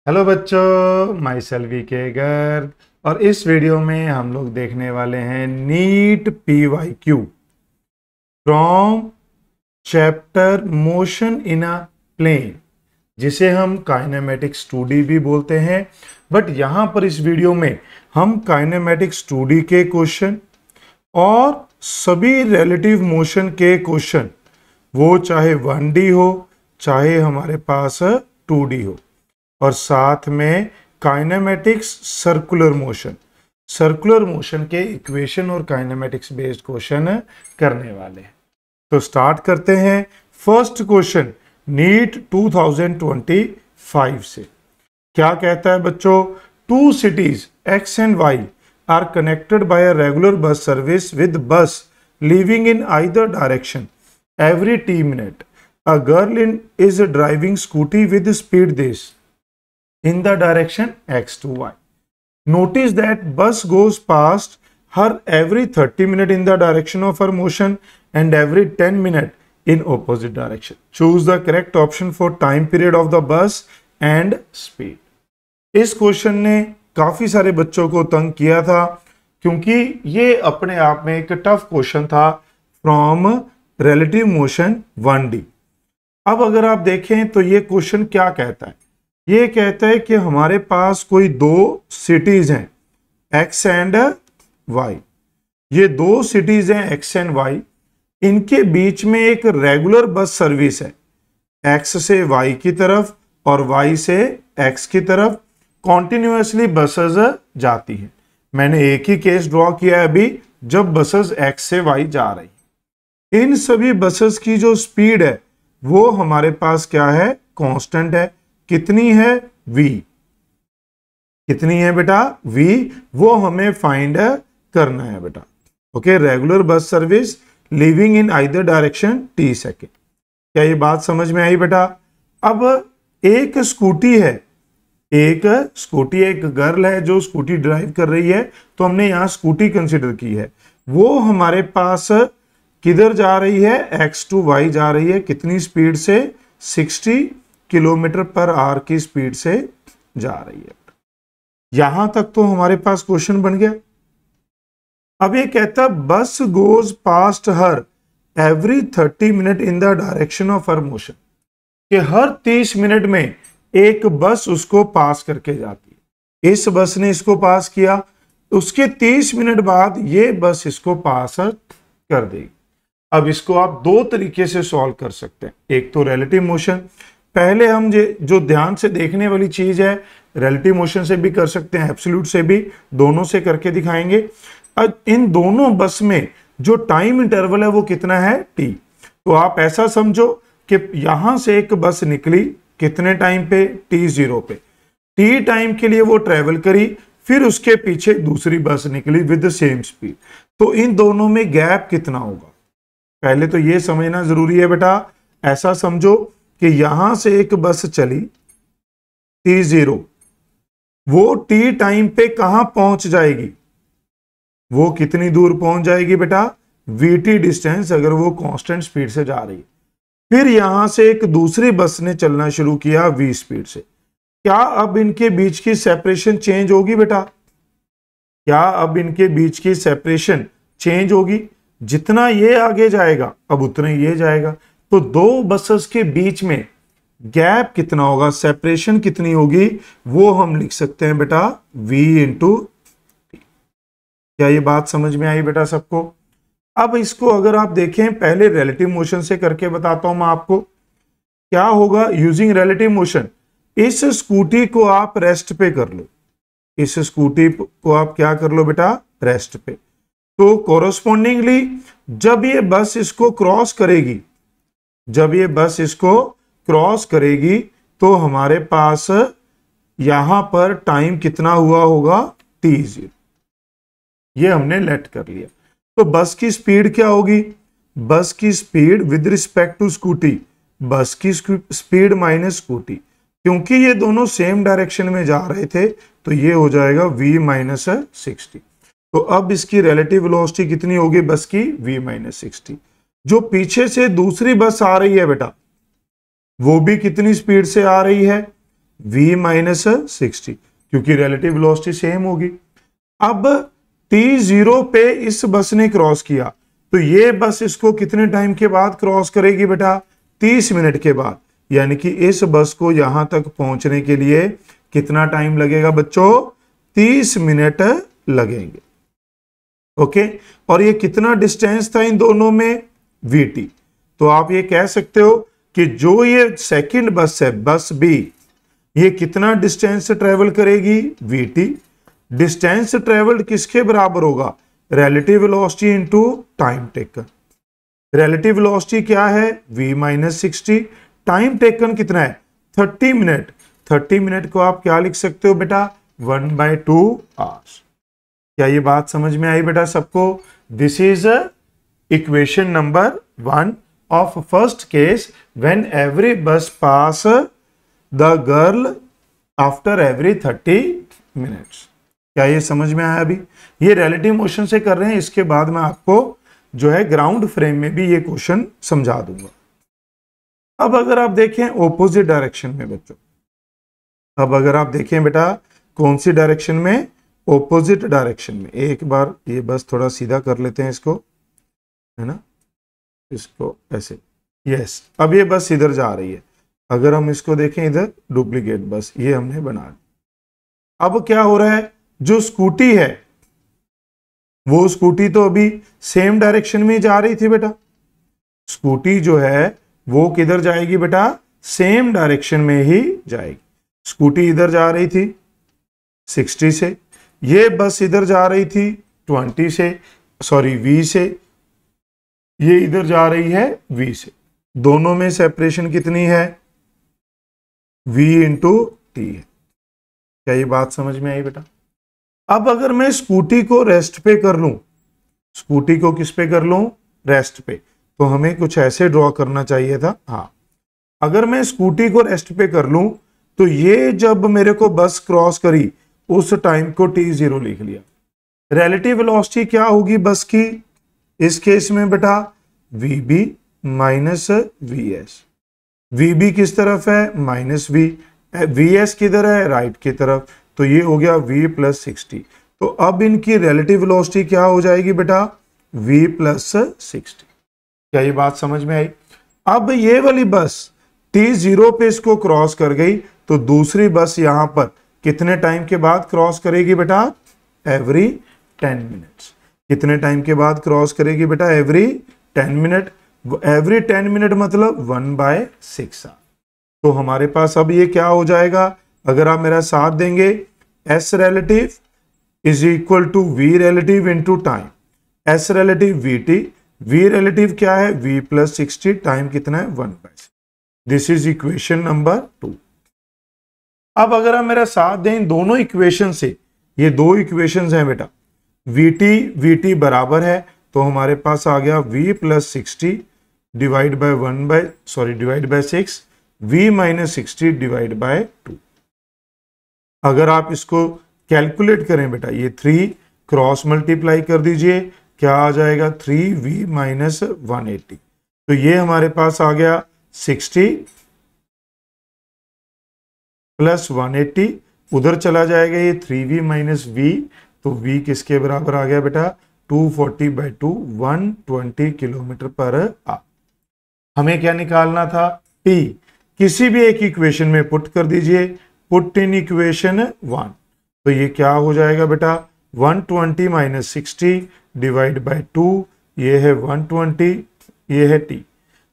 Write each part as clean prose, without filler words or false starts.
Hello बच्चों, माई सेल्वी के घर। और इस वीडियो में हम लोग देखने वाले हैं NEET PYQ from chapter motion in a plane, जिसे हम काइनेमेटिक्स 2D भी बोलते हैं। बट यहाँ पर इस वीडियो में हम काइनेमेटिक्स 2D के क्वेश्चन और सभी रिलेटिव मोशन के क्वेश्चन, वो चाहे 1D हो चाहे हमारे पास 2D हो, और साथ में काइनेमेटिक्स सर्कुलर मोशन के इक्वेशन और काइनेमेटिक्स बेस्ड क्वेश्चन करने वाले हैं। तो स्टार्ट करते हैं। फर्स्ट क्वेश्चन नीट 2025 से क्या कहता है बच्चों? Two cities X and Y are connected by a regular bus service with bus leaving in either direction every T minute. A girl is driving scooty with speed this in the direction X to Y. Notice that bus goes past her every 30 minutes in the direction of her motion and every 10 minutes in opposite direction. Choose the correct option for time period of the bus and speed. इस question ने काफी सारे बच्चों को तंग किया था, क्योंकि ये अपने आप में एक टफ क्वेश्चन था फ्रॉम रिलेटिव मोशन 1D। अब अगर आप देखें तो ये क्वेश्चन क्या कहता है? ये कहता है कि हमारे पास कोई दो सिटीज हैं X एंड Y। ये दो सिटीज हैं X एंड Y, इनके बीच में एक रेगुलर बस सर्विस है X से Y की तरफ और Y से X की तरफ। कॉन्टिन्यूसली बसेस जाती हैं। मैंने एक ही केस ड्रॉ किया है अभी, जब बसेस X से Y जा रही। इन सभी बसेस की जो स्पीड है वो हमारे पास क्या है? कांस्टेंट है। कितनी है? V। कितनी है बेटा? V। वो हमें फाइंड करना है बेटा। Okay, regular bus service living in either direction T second. क्या ये बात समझ में आई बेटा? अब एक स्कूटी है, एक गर्ल है जो स्कूटी ड्राइव कर रही है, तो हमने यहां स्कूटी कंसिडर की है। वो हमारे पास किधर जा रही है? X to Y जा रही है। कितनी स्पीड से? 60 किलोमीटर पर आवर की स्पीड से जा रही है। यहां तक तो हमारे पास क्वेश्चन बन गया। अब ये कहता बस goes past her every 30 minute in the direction of her motion, कि हर 30 मिनट में एक बस उसको पास करके जाती है। इस बस ने इसको पास किया, उसके 30 मिनट बाद ये बस इसको पास कर देगी। अब इसको आप दो तरीके से सॉल्व कर सकते हैं। एक तो रिलेटिव मोशन, पहले हम जो ध्यान से देखने वाली चीज है, रिलेटिव मोशन से भी कर सकते हैं, एब्सोल्यूट से भी, दोनों से करके दिखाएंगे। अब इन दोनों बस में जो टाइम इंटरवल है वो कितना है? T। तो आप ऐसा समझो कि यहां से एक बस निकली, कितने टाइम पे? T0 पे। T टाइम के लिए वो ट्रेवल करी, फिर उसके पीछे दूसरी बस निकली विद द सेम स्पीड। तो इन दोनों में गैप कितना होगा? पहले तो ये समझना जरूरी है बेटा। ऐसा समझो कि यहां से एक बस चली T0, वो T टाइम पे कहां पहुंच जाएगी? वो कितनी दूर पहुंच जाएगी बेटा? VT डिस्टेंस, अगर वो कांस्टेंट स्पीड से जा रही है। फिर यहां से एक दूसरी बस ने चलना शुरू किया V स्पीड से। क्या अब इनके बीच की सेपरेशन चेंज होगी बेटा? क्या अब इनके बीच की सेपरेशन चेंज होगी? जितना ये आगे जाएगा अब उतना ये जाएगा। तो दो बसेस के बीच में गैप कितना होगा, सेपरेशन कितनी होगी, वो हम लिख सकते हैं बेटा V इंटू T। क्या ये बात समझ में आई बेटा सबको? अब इसको अगर आप देखें, पहले रिलेटिव मोशन से करके बताता हूं मैं आपको क्या होगा। यूजिंग रिलेटिव मोशन, इस स्कूटी को आप रेस्ट पे कर लो। इस स्कूटी को आप क्या कर लो बेटा? रेस्ट पे। तो कोरोस्पोंडिंगली जब ये बस इसको क्रॉस करेगी, तो हमारे पास यहां पर टाइम कितना हुआ होगा? T0। ये हमने लेट कर लिया। तो बस की स्पीड क्या होगी? बस की speed with respect to scooty, bus की स्पीड माइनस स्कूटी, क्योंकि ये दोनों सेम डायरेक्शन में जा रहे थे, तो ये हो जाएगा V माइनस 60। तो अब इसकी रिलेटिव वेलोसिटी कितनी होगी बस की? V minus 60। जो पीछे से दूसरी बस आ रही है बेटा, वो भी कितनी स्पीड से आ रही है? v माइनस 60, क्योंकि रिलेटिव वेलोसिटी सेम होगी। अब t0 पे इस बस ने क्रॉस किया, तो ये बस इसको कितने टाइम के बाद क्रॉस करेगी बेटा? 30 मिनट के बाद। यानी कि इस बस को यहां तक पहुंचने के लिए कितना टाइम लगेगा बच्चों? 30 मिनट लगेंगे। ओके, और ये कितना डिस्टेंस था इन दोनों में? vt। तो आप ये कह सकते हो कि जो ये सेकंड बस है, बस बी, ये कितना डिस्टेंस ट्रेवल करेगी? vt। डिस्टेंस ट्रेवल्ड किसके बराबर होगा? Relative velocity into time taken. Relative velocity क्या है? v minus 60। टाइम टेकन कितना है? 30 मिनट। 30 मिनट को आप क्या लिख सकते हो बेटा? 1/2 आवर्स। क्या ये बात समझ में आई बेटा सबको? This is equation number 1 of first case when every बस पास the girl after every 30 minutes. क्या ये समझ में आया? अभी ये रिलेटिव मोशन से कर रहे हैं, इसके बाद मैं आपको जो है ग्राउंड फ्रेम में भी ये क्वेश्चन समझा दूंगा। अब अगर आप देखें ऑपोजिट डायरेक्शन में बच्चों, अब अगर आप देखें बेटा कौन सी डायरेक्शन में? ऑपोजिट डायरेक्शन में। एक बार ये बस थोड़ा सीधा कर लेते हैं इसको, है ना, इसको ऐसे। यस, अब ये बस इधर जा रही है। अगर हम इसको देखें इधर, डुप्लीकेट बस ये हमने बना दी। अब क्या हो रहा है? जो स्कूटी है वो स्कूटी तो अभी सेम डायरेक्शन में जा रही थी बेटा। स्कूटी जो है वो किधर जाएगी बेटा? सेम डायरेक्शन में ही जाएगी। स्कूटी इधर जा रही थी 60 से, ये बस इधर जा रही थी 20 से, सॉरी v से, ये इधर जा रही है v से। दोनों में सेपरेशन कितनी है? v इंटू टी है। क्या ये बात समझ में आई बेटा? अब अगर मैं स्कूटी को रेस्ट पे कर लूं, स्कूटी को किस पे कर लूं? रेस्ट पे। तो हमें कुछ ऐसे ड्रॉ करना चाहिए था। हाँ, अगर मैं स्कूटी को रेस्ट पे कर लूं तो ये जब मेरे को बस क्रॉस करी उस टाइम को t0 लिख लिया। रिलेटिव वेलोसिटी क्या होगी बस की इस केस में बेटा? vb minus vs। vb किस तरफ है? Minus v। vs किधर है? राइट की तरफ। तो ये हो गया v प्लस 60। तो अब इनकी रिलेटिव वेलोसिटी क्या हो जाएगी बेटा? v plus 60। क्या ये बात समझ में आई? अब ये वाली बस t0 पे इसको क्रॉस कर गई, तो दूसरी बस यहां पर कितने टाइम के बाद क्रॉस करेगी बेटा? Every 10 minutes. कितने टाइम के बाद क्रॉस करेगी बेटा? Every 10 minute. एवरी 10 मिनट मतलब 1/6। तो हमारे पास अब ये क्या हो जाएगा? अगर आप मेरा साथ देंगे, s relative is equal to v relative into time. s relative vt, v relative क्या है? v प्लस 60, टाइम कितना है? 1/6। This is equation number 2। अब अगर आप मेरा साथ दें इन दोनों इक्वेशन से, ये दो इक्वेशंस हैं बेटा, vt बराबर है, तो हमारे पास आ गया v plus 60 divide by 6, v minus 60 divide by 2। अगर आप इसको कैलकुलेट करें बेटा, ये 3 क्रॉस मल्टीप्लाई कर दीजिए, क्या आ जाएगा? 3v minus 180। तो ये हमारे पास आ गया 60 प्लस 180, उधर चला जाएगा ये 3v माइनस v, तो v किसके बराबर आ गया बेटा? 240/2, 120 किलोमीटर पर आवर। हमें क्या निकालना था? t। किसी भी एक इक्वेशन में पुट कर दीजिए, पुट इन इक्वेशन 1। तो ये क्या हो जाएगा बेटा? 120 माइनस 60 डिवाइड बाय 2, ये है 120, ये है t।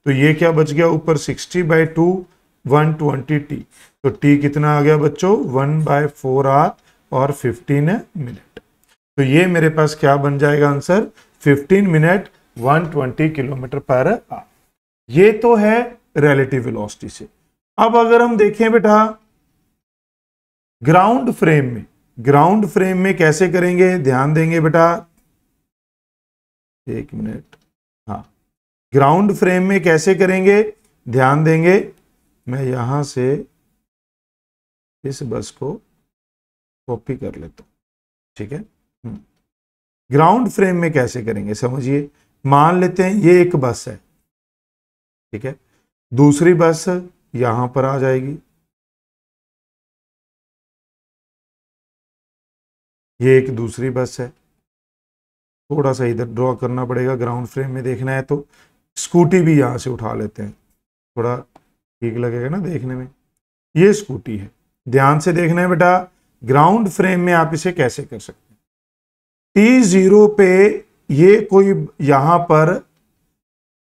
तो ये क्या बच गया ऊपर? 60/2, 120t। तो t कितना आ गया बच्चों? 1/4 आवर और 15 मिनट। तो ये मेरे पास क्या बन जाएगा answer? 15 minute 120 kilometre per our. ये तो है रिलेटिव वेलोसिटी से। अब अगर हम देखें बेटा ग्राउंड फ्रेम में, ग्राउंड फ्रेम में कैसे करेंगे? ध्यान देंगे बेटा, एक मिनट। हाँ, ग्राउंड फ्रेम में कैसे करेंगे? ध्यान देंगे। मैं यहां से इस बस को कॉपी कर लेता हूं, ठीक है। ग्राउंड फ्रेम में कैसे करेंगे समझिए। मान लेते हैं ये एक बस है, ठीक है, दूसरी बस यहां पर आ जाएगी, ये एक दूसरी बस है, थोड़ा सा इधर ड्रॉ करना पड़ेगा, ग्राउंड फ्रेम में देखना है तो स्कूटी भी यहाँ से उठा लेते हैं, थोड़ा ठीक लगेगा ना देखने में। ये स्कूटी है, ध्यान से देखना है बेटा, ग्राउंड फ्रेम में आप इसे कैसे कर सकते हैं। T0 पे ये कोई यहां पर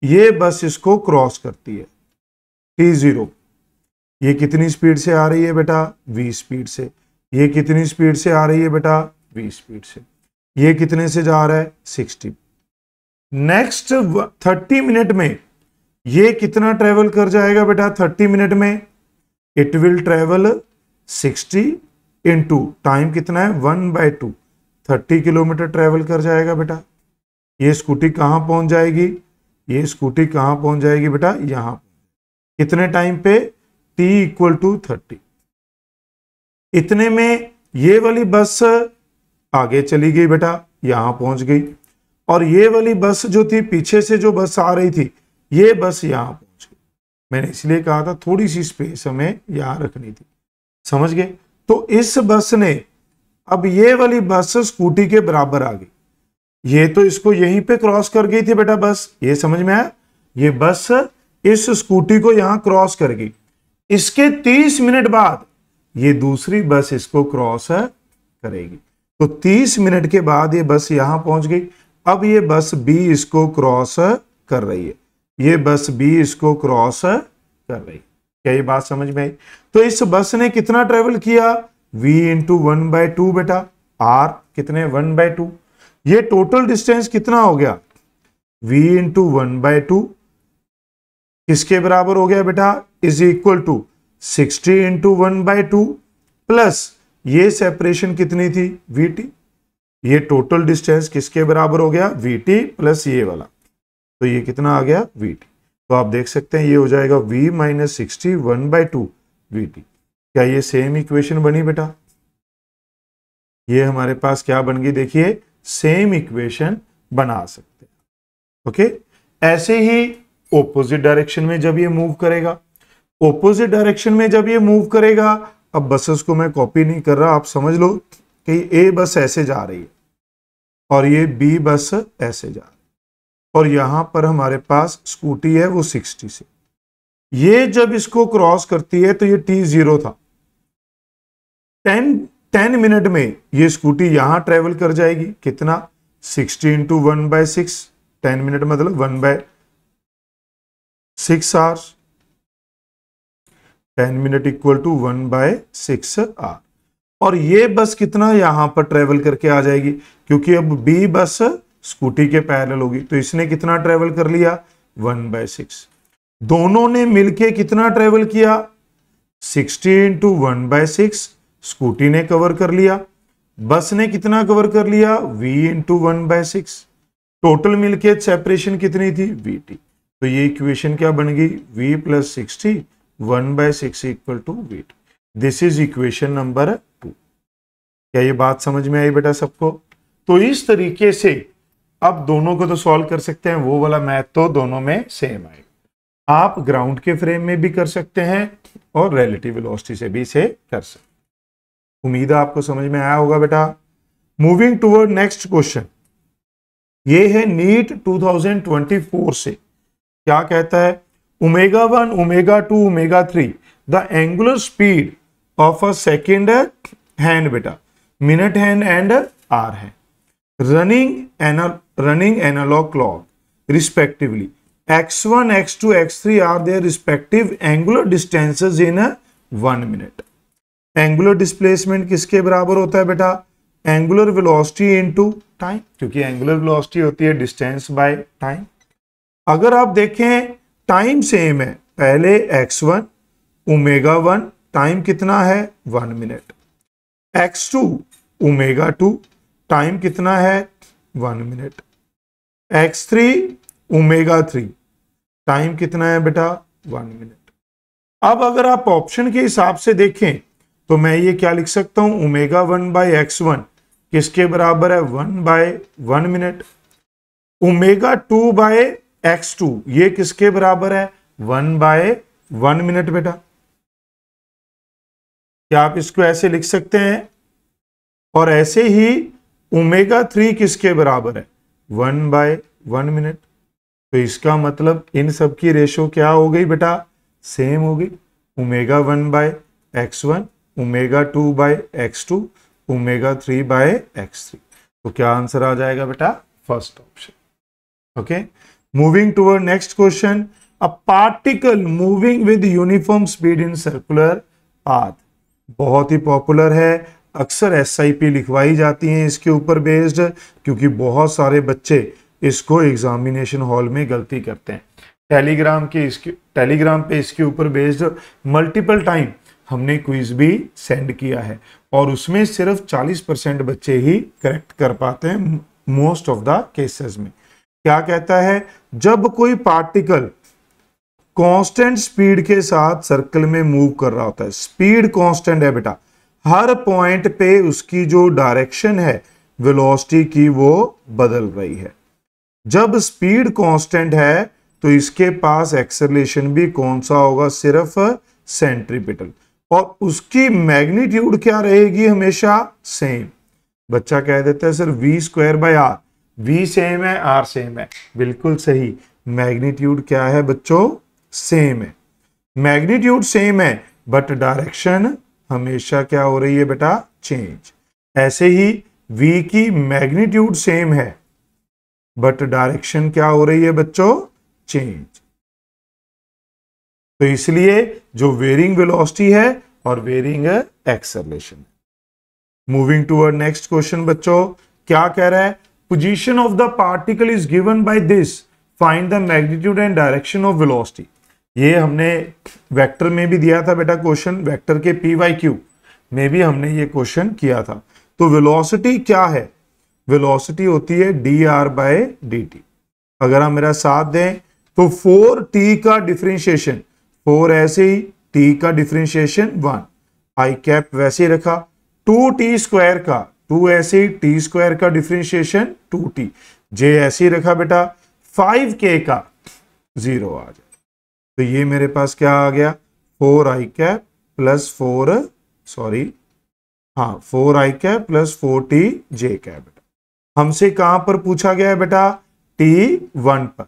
ये बस इसको क्रॉस करती है, T0 ये कितनी स्पीड से आ रही है बेटा, v स्पीड से। ये कितनी स्पीड से आ रही है बेटा, v स्पीड से। ये कितने से जा रहा है, 60। नेक्स्ट 30 मिनट में ये कितना ट्रेवल कर जाएगा बेटा, 30 मिनट में it will travel 60 into time कितना है 1/2, 30 किलोमीटर ट्रेवल कर जाएगा बेटा। ये स्कूटी कहां पहुंच जाएगी, ये स्कूटी कहां पहुंच जाएगी बेटा, यहां। कितने टाइम पे, t = 30। इतने में ये वाली बस आगे चली गई बेटा, यहां पहुंच गई, और ये वाली बस जो थी पीछे से जो बस आ रही थी, ये बस यहां पहुंच गई। मैंने इसलिए कहा था थोड़ी सी स्पेस हमें यहां रखनी थी, समझ गए। तो इस बस ने, अब ये वाली बस स्कूटी के बराबर आ गई, ये तो इसको यहीं पे क्रॉस कर गई थी बेटा बस, ये समझ में आया। ये बस इस स्कूटी को यहां क्रॉस कर गई, इसके 30 मिनट बाद ये दूसरी बस इसको क्रॉस करेगी। तो 30 मिनट के बाद ये बस यहां पहुंच गई। अब ये बस बी इसको क्रॉस कर रही है, ये बस बी इसको क्रॉस कर रही है। क्या ये बात समझ में आई। तो इस बस ने कितना ट्रेवल किया, v × 1/2 बेटा, r कितने 1/2। ये टोटल डिस्टेंस कितना हो गया, v × 1/2 किसके बराबर हो गया बेटा, = 60 × 1/2 प्लस ये सेपरेशन कितनी थी, vt। ये टोटल डिस्टेंस किसके बराबर हो गया, vt प्लस ये वाला, तो ये कितना आ गया, vt। तो आप देख सकते हैं ये हो जाएगा v - 60 1/2 vt। क्या ये सेम इक्वेशन बनी बेटा, ये हमारे पास क्या बन गई, देखिए सेम इक्वेशन बना सकते हैं। ओके, ऐसे ही ऑपोजिट डायरेक्शन में जब ये मूव करेगा, ऑपोजिट डायरेक्शन में जब ये मूव करेगा, अब बसेस को मैं कॉपी नहीं कर रहा, आप समझ लो कि ए बस ऐसे जा रही है और ये बी बस ऐसे जा रही है, और यहां पर हमारे पास स्कूटी है वो 60 से। ये जब इसको क्रॉस करती है तो ये T0 था, 10 मिनट में ये स्कूटी यहां ट्रेवल कर जाएगी, कितना 60 × 1/6, 10 मिनट मतलब 1/6 आवर्स, 10 मिनट = 1/6 आवर। और ये बस कितना यहां पर ट्रेवल करके आ जाएगी, क्योंकि अब बी बस स्कूटी के पैरेलल होगी, तो इसने कितना ट्रेवल कर लिया, 1/6। दोनों ने मिलके कितना ट्रेवल किया, 60 × 1/6 स्कूटी ने कवर कर लिया, बस ने कितना कवर कर लिया, v × 1/6। टोटल मिलके सेपरेशन कितनी थी, vt। तो ये इक्वेशन क्या बन गई, v + 60 1/6 = vt। This is equation number 2। क्या ये बात समझ में आई बेटा सबको। तो इस तरीके से अब दोनों को तो सॉल्व कर सकते हैं, वो वाला मैथ तो दोनों में सेम आएगा। आप ग्राउंड के फ्रेम में भी कर सकते हैं और रिलेटिव वेलोसिटी से भी इसे कर सकते हैं। उम्मीद है आपको समझ में आया होगा बेटा। मूविंग टुवर्ड नेक्स्ट क्वेश्चन, ये है नीट 2024 से। क्या कहता है, ω1, ω2, ω3 the angular speed of a second hand बेटा, मिनट हैंड एंड आर है, running analog clock respectively, x1, x2, x3 are their respective angular distances in 1 minute। Angular displacement किसके बराबर होता है बेटा, एंगुलर वेलोसिटी इनटू टाइम, क्योंकि angular velocity होती है डिस्टेंस बाय टाइम। अगर आप देखें टाइम सेम है, पहले x1 ω1 टाइम कितना है 1 मिनट, x2 ω2 टाइम कितना है 1 मिनट, x3 ω3 टाइम कितना है बेटा 1 मिनट। अब अगर आप ऑप्शन के हिसाब से देखें तो मैं ये क्या लिख सकता हूं, ω1/x1 किसके बराबर है 1/1 मिनट, ω2/x2 ये किसके बराबर है 1/1 मिनट बेटा। क्या आप इसको ऐसे लिख सकते हैं, और ऐसे ही ω3 किसके बराबर है, 1/1 मिनट। तो इसका मतलब इन सब की रेशो क्या हो गई बेटा, सेम हो गई, ω1/x1, ω2/x2, ω3/x3। तो क्या आंसर आ जाएगा बेटा, first option. Okay, moving toward next question, a particle moving with uniform speed in circular path. बहुत ही पॉपुलर है, अक्सर एसआईपी लिखवाई जाती हैं इसके ऊपर बेस्ड, क्योंकि बहुत सारे बच्चे इसको एग्जामिनेशन हॉल में गलती करते हैं। टेलीग्राम पे इसके ऊपर बेस्ड मल्टीपल टाइम हमने क्विज भी सेंड किया है और उसमें सिर्फ 40% बच्चे ही करेक्ट कर पाते हैं मोस्ट ऑफ द केसेस में। क्या कहता है, जब कोई पार्टिकल कांस्टेंट स्पीड के साथ सर्कल में मूव कर रहा होता है, स्पीड कांस्टेंट है बेटा, हर पॉइंट पे उसकी जो डायरेक्शन है वेलोसिटी की वो बदल रही है। जब स्पीड कांस्टेंट है तो इसके पास एक्सेलरेशन भी कौन सा होगा, सिर्फ सेंट्रीपिटल, और उसकी मैग्नीट्यूड क्या रहेगी, हमेशा सेम। बच्चा कह देता है सर v²/r, v सेम है r सेम है, बिल्कुल सही, मैग्नीट्यूड क्या है बच्चों, सेम है। मैग्नीट्यूड सेम है बट डायरेक्शन हमेशा क्या हो रही है बेटा, चेंज। ऐसे ही v की मैग्नीट्यूड सेम है बट डायरेक्शन क्या हो रही है बच्चों, चेंज। तो इसलिए जो वेरिंग वेलोसिटी है और varying acceleration. Moving toward next question बच्चों, क्या कह रहा है, position of the particle is given by this, find the magnitude and direction of velocity. ये हमने वेक्टर में भी दिया था बेटा क्वेश्चन, वेक्टर के PYQ में भी हमने ये क्वेश्चन किया था। तो वेलोसिटी क्या है, वेलोसिटी होती है dr/dt। अगर आप मेरा साथ दें तो 4t का डिफरेंशिएशन, 4 ऐसे ही, t का डिफरेंशिएशन 1, आई कैप वैसे ही रखा, 2t² का, 2 ऐसे ही, t² का डिफरेंशिएशन 2t, j ऐसे ही रखा बेटा, 5k का 0 आ जाए। तो ये मेरे पास क्या आ गया, 4i cap plus 4i cap plus 4tj cap. बेटा हमसे कहां पर पूछा गया है बेटा, t1 पर,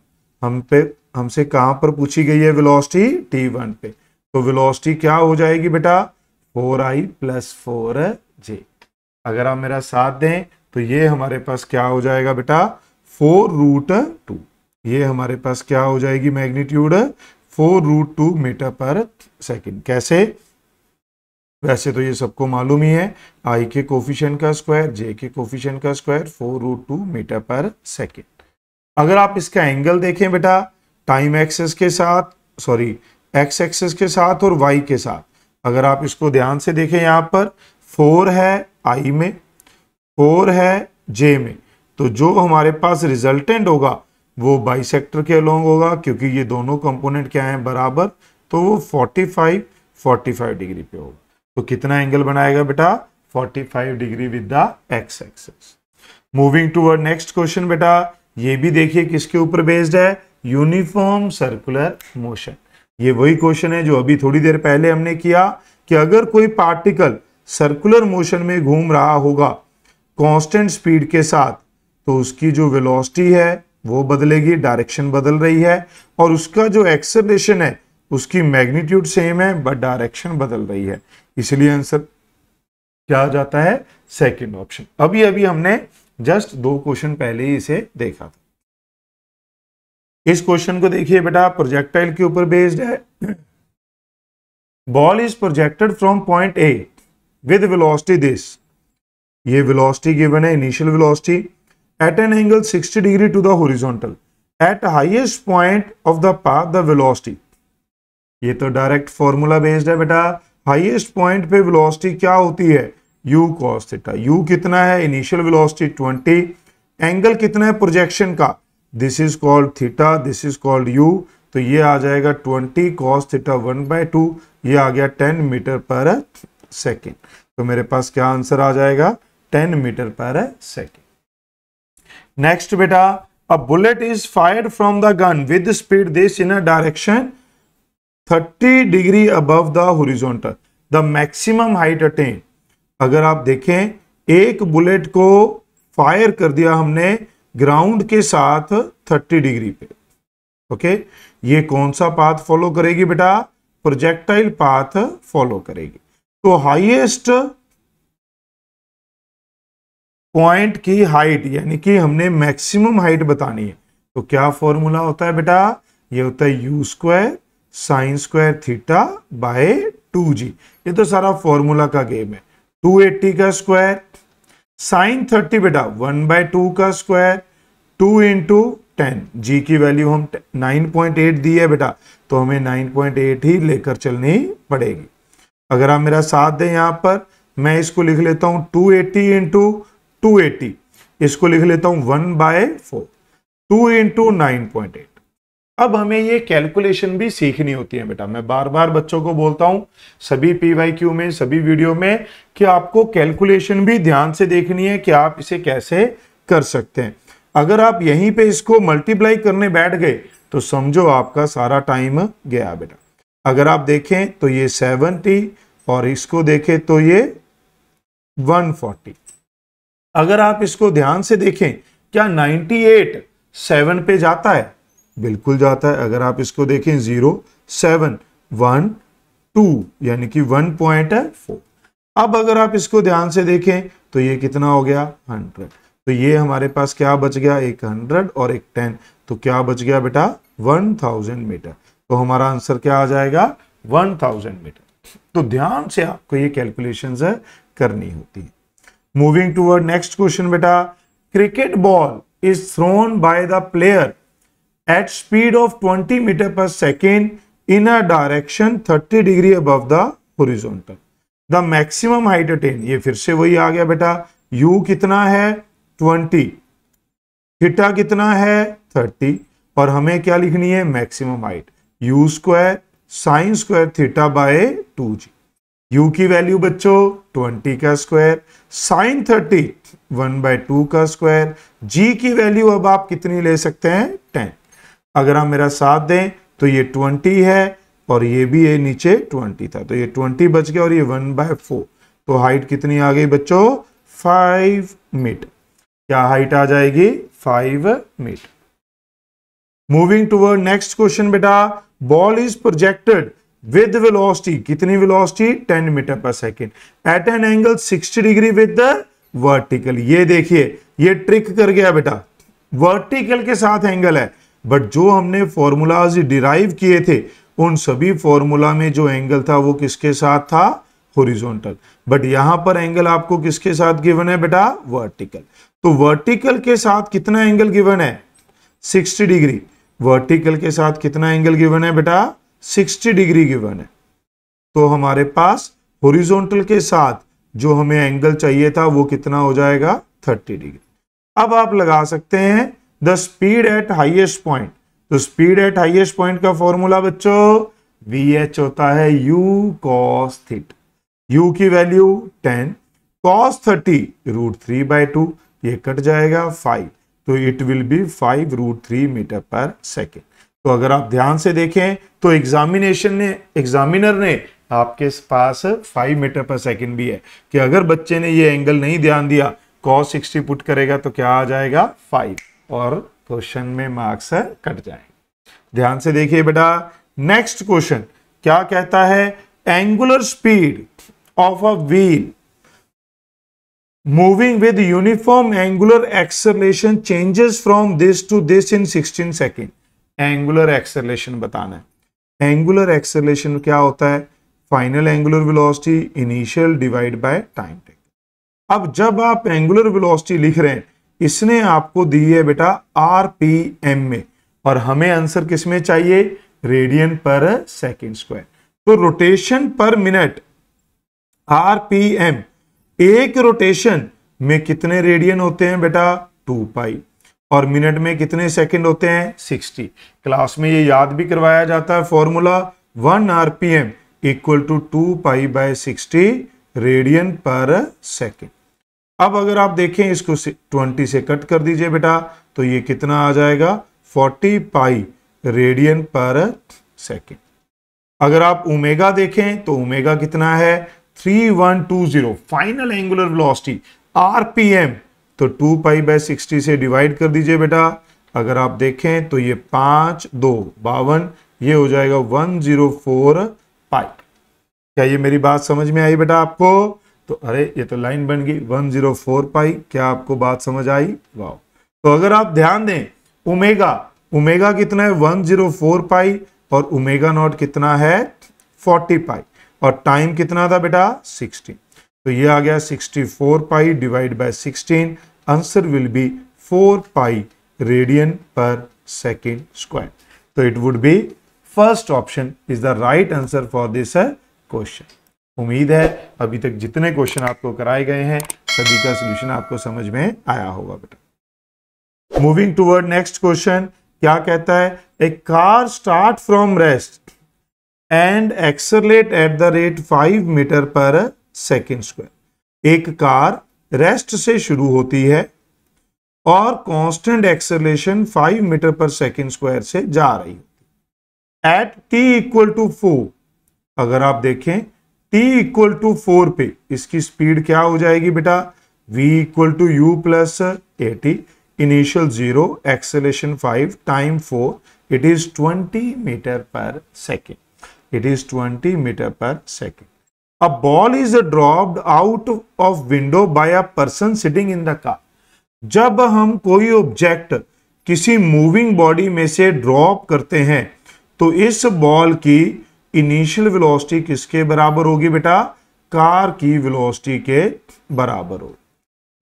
हमसे कहां पर पूछी गई है वेलोसिटी, t1 पे। तो वेलोसिटी क्या हो जाएगी बेटा, 4i प्लस 4j। अगर आप मेरा साथ दें तो ये हमारे पास क्या हो जाएगा बेटा, 4√2। ये हमारे पास क्या हो जाएगी मैग्नीट्यूड, 4√2 मीटर पर सेकंड। कैसे, वैसे तो ये सबको मालूम ही है, आई के कोफिशिएंट का स्क्वायर, जे के कोफिशिएंट का स्क्वायर, 4√2 मीटर पर सेकंड। अगर आप इसका एंगल देखें बेटा, टाइम एक्सेस के साथ, एक्स एक्सेस के साथ और वाई के साथ, अगर आप इसको ध्यान से देखें, यहां पर 4 है आई में, 4 है जे में, तो जो हमारे पास रिजल्टेंट होगा वो बाइसेक्टर के अलोंग होगा, क्योंकि ये दोनों कंपोनेंट क्या हैं, बराबर, तो वो 45 डिग्री पे होगा। तो कितना एंगल बनाएगा बेटा, 45 degree with the x axis. Moving toward next question बेटा, ये भी देखिए किसके ऊपर बेस्ड है, यूनिफॉर्म सर्कुलर मोशन। ये वही क्वेश्चन है जो अभी थोड़ी देर पहले हमने किया, कि अगर कोई पार्टिकल सर्कुलर मोशन में घूम रहा होगा कांस्टेंट स्पीड के साथ, तो उसकी जो वेलोसिटी है वो बदलेगी, डायरेक्शन बदल रही है, और उसका जो एक्सेलरेशन है उसकी मैग्नीट्यूड सेम है बट डायरेक्शन बदल रही है। इसलिए आंसर क्या आ जाता है, सेकंड ऑप्शन। अभी हमने जस्ट 2 क्वेश्चन पहले ही इसे देखा था। इस क्वेश्चन को देखिए बेटा, प्रोजेक्टाइल के ऊपर बेस्ड है। Ball is projected from point A with velocity this, ये वेलोसिटी गिवन है, initial velocity, at an angle 60 degree to the horizontal, at highest point of the path the velocity। ये तो डायरेक्ट फॉर्मूला बेस्ड है बेटा, highest point पे velocity क्या होती है, u cos थीटा। u कितना है, इनिशियल वेलोसिटी 20, एंगल कितना है प्रोजेक्शन का, this is called theta, this is called u, तो ये आ जाएगा 20 cos थीटा 1/2, ये आ गया 10 मीटर पर सेकेंड। तो मेरे पास क्या आंसर आ जाएगा, 10 मीटर पर सेकेंड। नेक्स्ट बेटा, a bullet is fired from the gun with speed this in a direction 30 degree above the horizontal, the maximum height attain. अगर आप देखें एक बुलेट को फायर कर दिया हमने ग्राउंड के साथ 30 डिग्री पे। ओके, ये कौन सा पाथ फॉलो करेगी बेटा? प्रोजेक्टाइल पाथ फॉलो करेगी। तो हाईएस्ट पॉइंट की हाइट यानी कि हमने मैक्सिमम हाइट बतानी है, तो क्या फॉर्मूला होता है बेटा? ये होता है u square sine square theta by 2g। ये तो सारा फॉर्मूला का गेम है। 280 का स्क्वायर साइन 30 बेटा 1/2 का स्क्वायर 2 इंटू 10। जी की वैल्यू हम 9.8 दी है बेटा, तो हमें 9.8 ही लेकर चलनी पड़ेगी। अगर आप मेरा साथ दें यहां पर, मैं इसको लिख लेता हूं 280 इंटू 280, इसको लिख लेता हूं 1/4, 2 इंटू 9.8। अब हमें ये कैलकुलेशन भी सीखनी होती है बेटा। मैं बार बार बच्चों को बोलता हूं सभी PYQ में, सभी वीडियो में, कि आपको कैलकुलेशन भी ध्यान से देखनी है कि आप इसे कैसे कर सकते हैं। अगर आप यहीं पे इसको मल्टीप्लाई करने बैठ गए तो समझो आपका सारा टाइम गया बेटा। अगर आप देखें तो ये 70 और इसको देखें तो ये 140। अगर आप इसको ध्यान से देखें, क्या 98 7 पे जाता है? बिल्कुल जाता है। अगर आप इसको देखें 0 7 1 2 यानी कि 1.4। अब अगर आप इसको ध्यान से देखें तो ये कितना हो गया? 100। तो ये हमारे पास क्या बच गया? एक 100 और एक 10, तो क्या बच गया बेटा? 1000 मीटर। तो हमारा आंसर क्या आ जाएगा? 1000 मीटर। तो ध्यान से आपको ये कैलकुलेशंस करनी होती है। मूविंग टूवर्ड नेक्स्ट क्वेश्चन बेटा। Cricket ball is throne by the player at speed of 20 meter per second in a direction 30 degree above the horizontal. The maximum height attained, ये फिर से वही आ गया बेटा। u कितना है? 20, थीटा कितना है? 30, और हमें क्या लिखनी है? Maximum height u square sine square theta by 2g। u की वैल्यू बच्चों 20 का स्क्वायर, साइन 30 1/2 का स्क्वायर, g की वैल्यू अब आप कितनी ले सकते हैं? 10। अगर आप मेरा साथ दें तो ये 20 है और ये भी ये नीचे 20 था, तो ये 20 बच गया और ये 1/4। तो हाइट कितनी आ गई बच्चों? 5 मीटर। क्या हाइट आ जाएगी? 5 metre. Moving toward next question बेटा। Ball is projected with velocity, कितनी velocity? 10 metre per second at an angle 60 degree with the vertical. ये देखिए ये ट्रिक कर गया बेटा, वर्टिकल के साथ एंगल है, बट जो हमने फॉर्मूलाज डिराइव किए थे उन सभी फॉर्मूला में जो एंगल था वो किसके साथ था? हॉरिजॉन्टल। बट यहां पर एंगल आपको किसके साथ गिवन है बेटा? वर्टिकल। तो वर्टिकल के साथ कितना एंगल गिवन है? 60 डिग्री। वर्टिकल के साथ कितना एंगल गिवन है बेटा? 60 डिग्री गिवन है। तो हमारे पास हॉरिजॉन्टल के साथ जो हमें एंगल चाहिए था वो कितना हो जाएगा? 30 डिग्री। अब आप लगा सकते हैं the speed at highest point. तो स्पीड एट हाईएस्ट पॉइंट का फॉर्मूला बच्चों VH होता है u cos थीटा। u की वैल्यू 10, cos 30 √3/2, ये कट जाएगा 5, तो it will be 5 √3 metre per second. तो अगर आप ध्यान से देखें तो एग्जामिनर ने आपके पास 5 मीटर पर सेकेंड भी है कि अगर बच्चे ने ये एंगल नहीं ध्यान दिया, cos 60 पुट करेगा तो क्या आ जाएगा? 5, और क्वेश्चन में मार्क्स कट जाएंगे। ध्यान से देखिए बेटा। नेक्स्ट क्वेश्चन क्या कहता है? Angular speed of a wheel moving with uniform angular acceleration changes from this to this in 16 second. Angular acceleration बताना है। एंगुलर एक्सेलरेशन क्या होता है? Final angular velocity initial divide by time taken. अब जब आप एंगुलर वेलोसिटी लिख रहे हैं, इसने आपको दी है बेटा RPM में, और हमें आंसर किस में चाहिए? रेडियन पर सेकेंड स्क्वायर। तो रोटेशन पर मिनट RPM, एक रोटेशन में कितने रेडियन होते हैं बेटा? 2π। और मिनट में कितने सेकंड होते हैं? 60। क्लास में ये याद भी करवाया जाता है फॉर्मूला 1 RPM = 2π/60 रेडियन पर सेकेंड। अब अगर आप देखें इसको 20 से कट कर दीजिए बेटा, तो ये कितना आ जाएगा? 40π रेडियन पर सेकेंड। अगर आप ओमेगा देखें तो ओमेगा कितना है? 3120 फाइनल एंगुलर वेलोसिटी। आरपीएम तो 2 पाई बाय 60 से डिवाइड कर दीजिए बेटा। अगर आप देखें तो ये 5 2 52, ये हो जाएगा 104 पाई। क्या ये मेरी बात समझ में आई बेटा आपको? तो अरे ये तो लाइन बन गई 104 पाई। क्या आपको बात समझ आई? वाह। तो अगर आप ध्यान दें, ओमेगा कितना है 104 पाई, और ओमेगा नॉट कितना है 40 पाई, और टाइम कितना था बेटा 16। तो ये आ गया 64 pi divide by 16। Answer will be 4 pi radian पर सेकेंड स्क्वायर। तो it would be first option is the right answer for this question. उम्मीद है अभी तक जितने क्वेश्चन आपको कराए गए हैं सभी का सॉल्यूशन आपको समझ में आया होगा बेटा। मूविंग टुवर्ड नेक्स्ट क्वेश्चन, क्या कहता है? A car start from rest and accelerate at the rate 5 metre per second square. एक कार रेस्ट से शुरू होती है और constant acceleration 5 metre per second square से जा रही होती है एट t इक्वल टू 4। अगर आप देखें t इक्वल टू 4 पे इसकी स्पीड क्या हो जाएगी बेटा? v equal to u plus a t, initial 0, acceleration 5, time 4, it is 20 metre per सेकेंड। इट इज 20 मीटर पर सेकेंड। A ball is dropped out of window by a person sitting in the car. जब हम कोई object किसी moving body में से drop करते हैं तो इस बॉल की इनिशियल वेलोसिटी किसके बराबर होगी बेटा? कार की वेलोसिटी के बराबर होगी।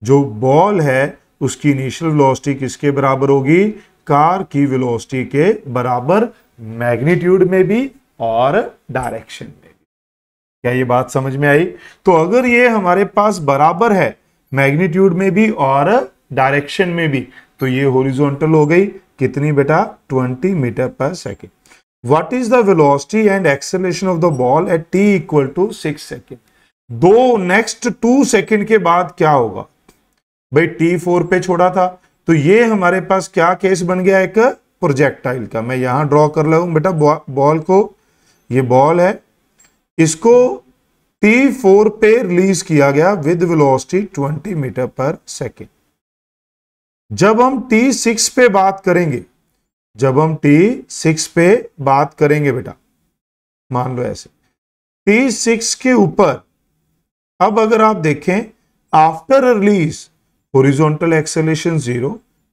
जो बॉल है उसकी इनिशियल वेलोसिटी किसके बराबर होगी? कार की वेलोसिटी के बराबर, मैग्नीट्यूड में भी और डायरेक्शन में भी। क्या ये बात समझ में आई? तो अगर ये हमारे पास बराबर है मैग्नीट्यूड में भी और डायरेक्शन में भी, तो ये हॉरिजॉन्टल हो गई कितनी बेटा? 20 मीटर पर सेकेंड। What is the velocity and acceleration of the ball at t equal to 6 सेकेंड। दो नेक्स्ट 2 सेकेंड के बाद क्या होगा भाई? t 4 पे छोड़ा था, तो ये हमारे पास क्या केस बन गया? एक प्रोजेक्टाइल का। मैं यहां ड्रॉ कर रहा हूं बेटा बॉल को। ये बॉल है, इसको t4 पे रिलीज किया गया with velocity 20 metre per second. जब हम t6 पे बात करेंगे, जब हम t6 पे बात करेंगे बेटा, मान लो ऐसे t6 के ऊपर, अब अगर आप देखें after release horizontal acceleration 0,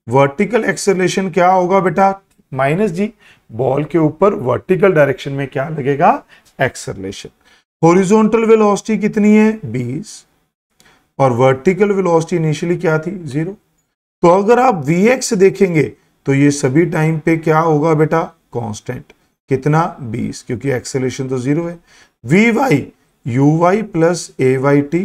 vertical acceleration क्या होगा बेटा? -g। बॉल के ऊपर वर्टिकल डायरेक्शन में क्या लगेगा? एक्सेलरेशन। हॉरिजॉन्टल वेलोसिटी कितनी है? 20, और वर्टिकल वेलोसिटी इनिशियली क्या थी? 0। तो अगर आप Vx देखेंगे तो ये सभी टाइम पे क्या होगा बेटा? कांस्टेंट। कितना? 20, क्योंकि एक्सेलरेशन तो 0 है। Vy uy प्लस ayt,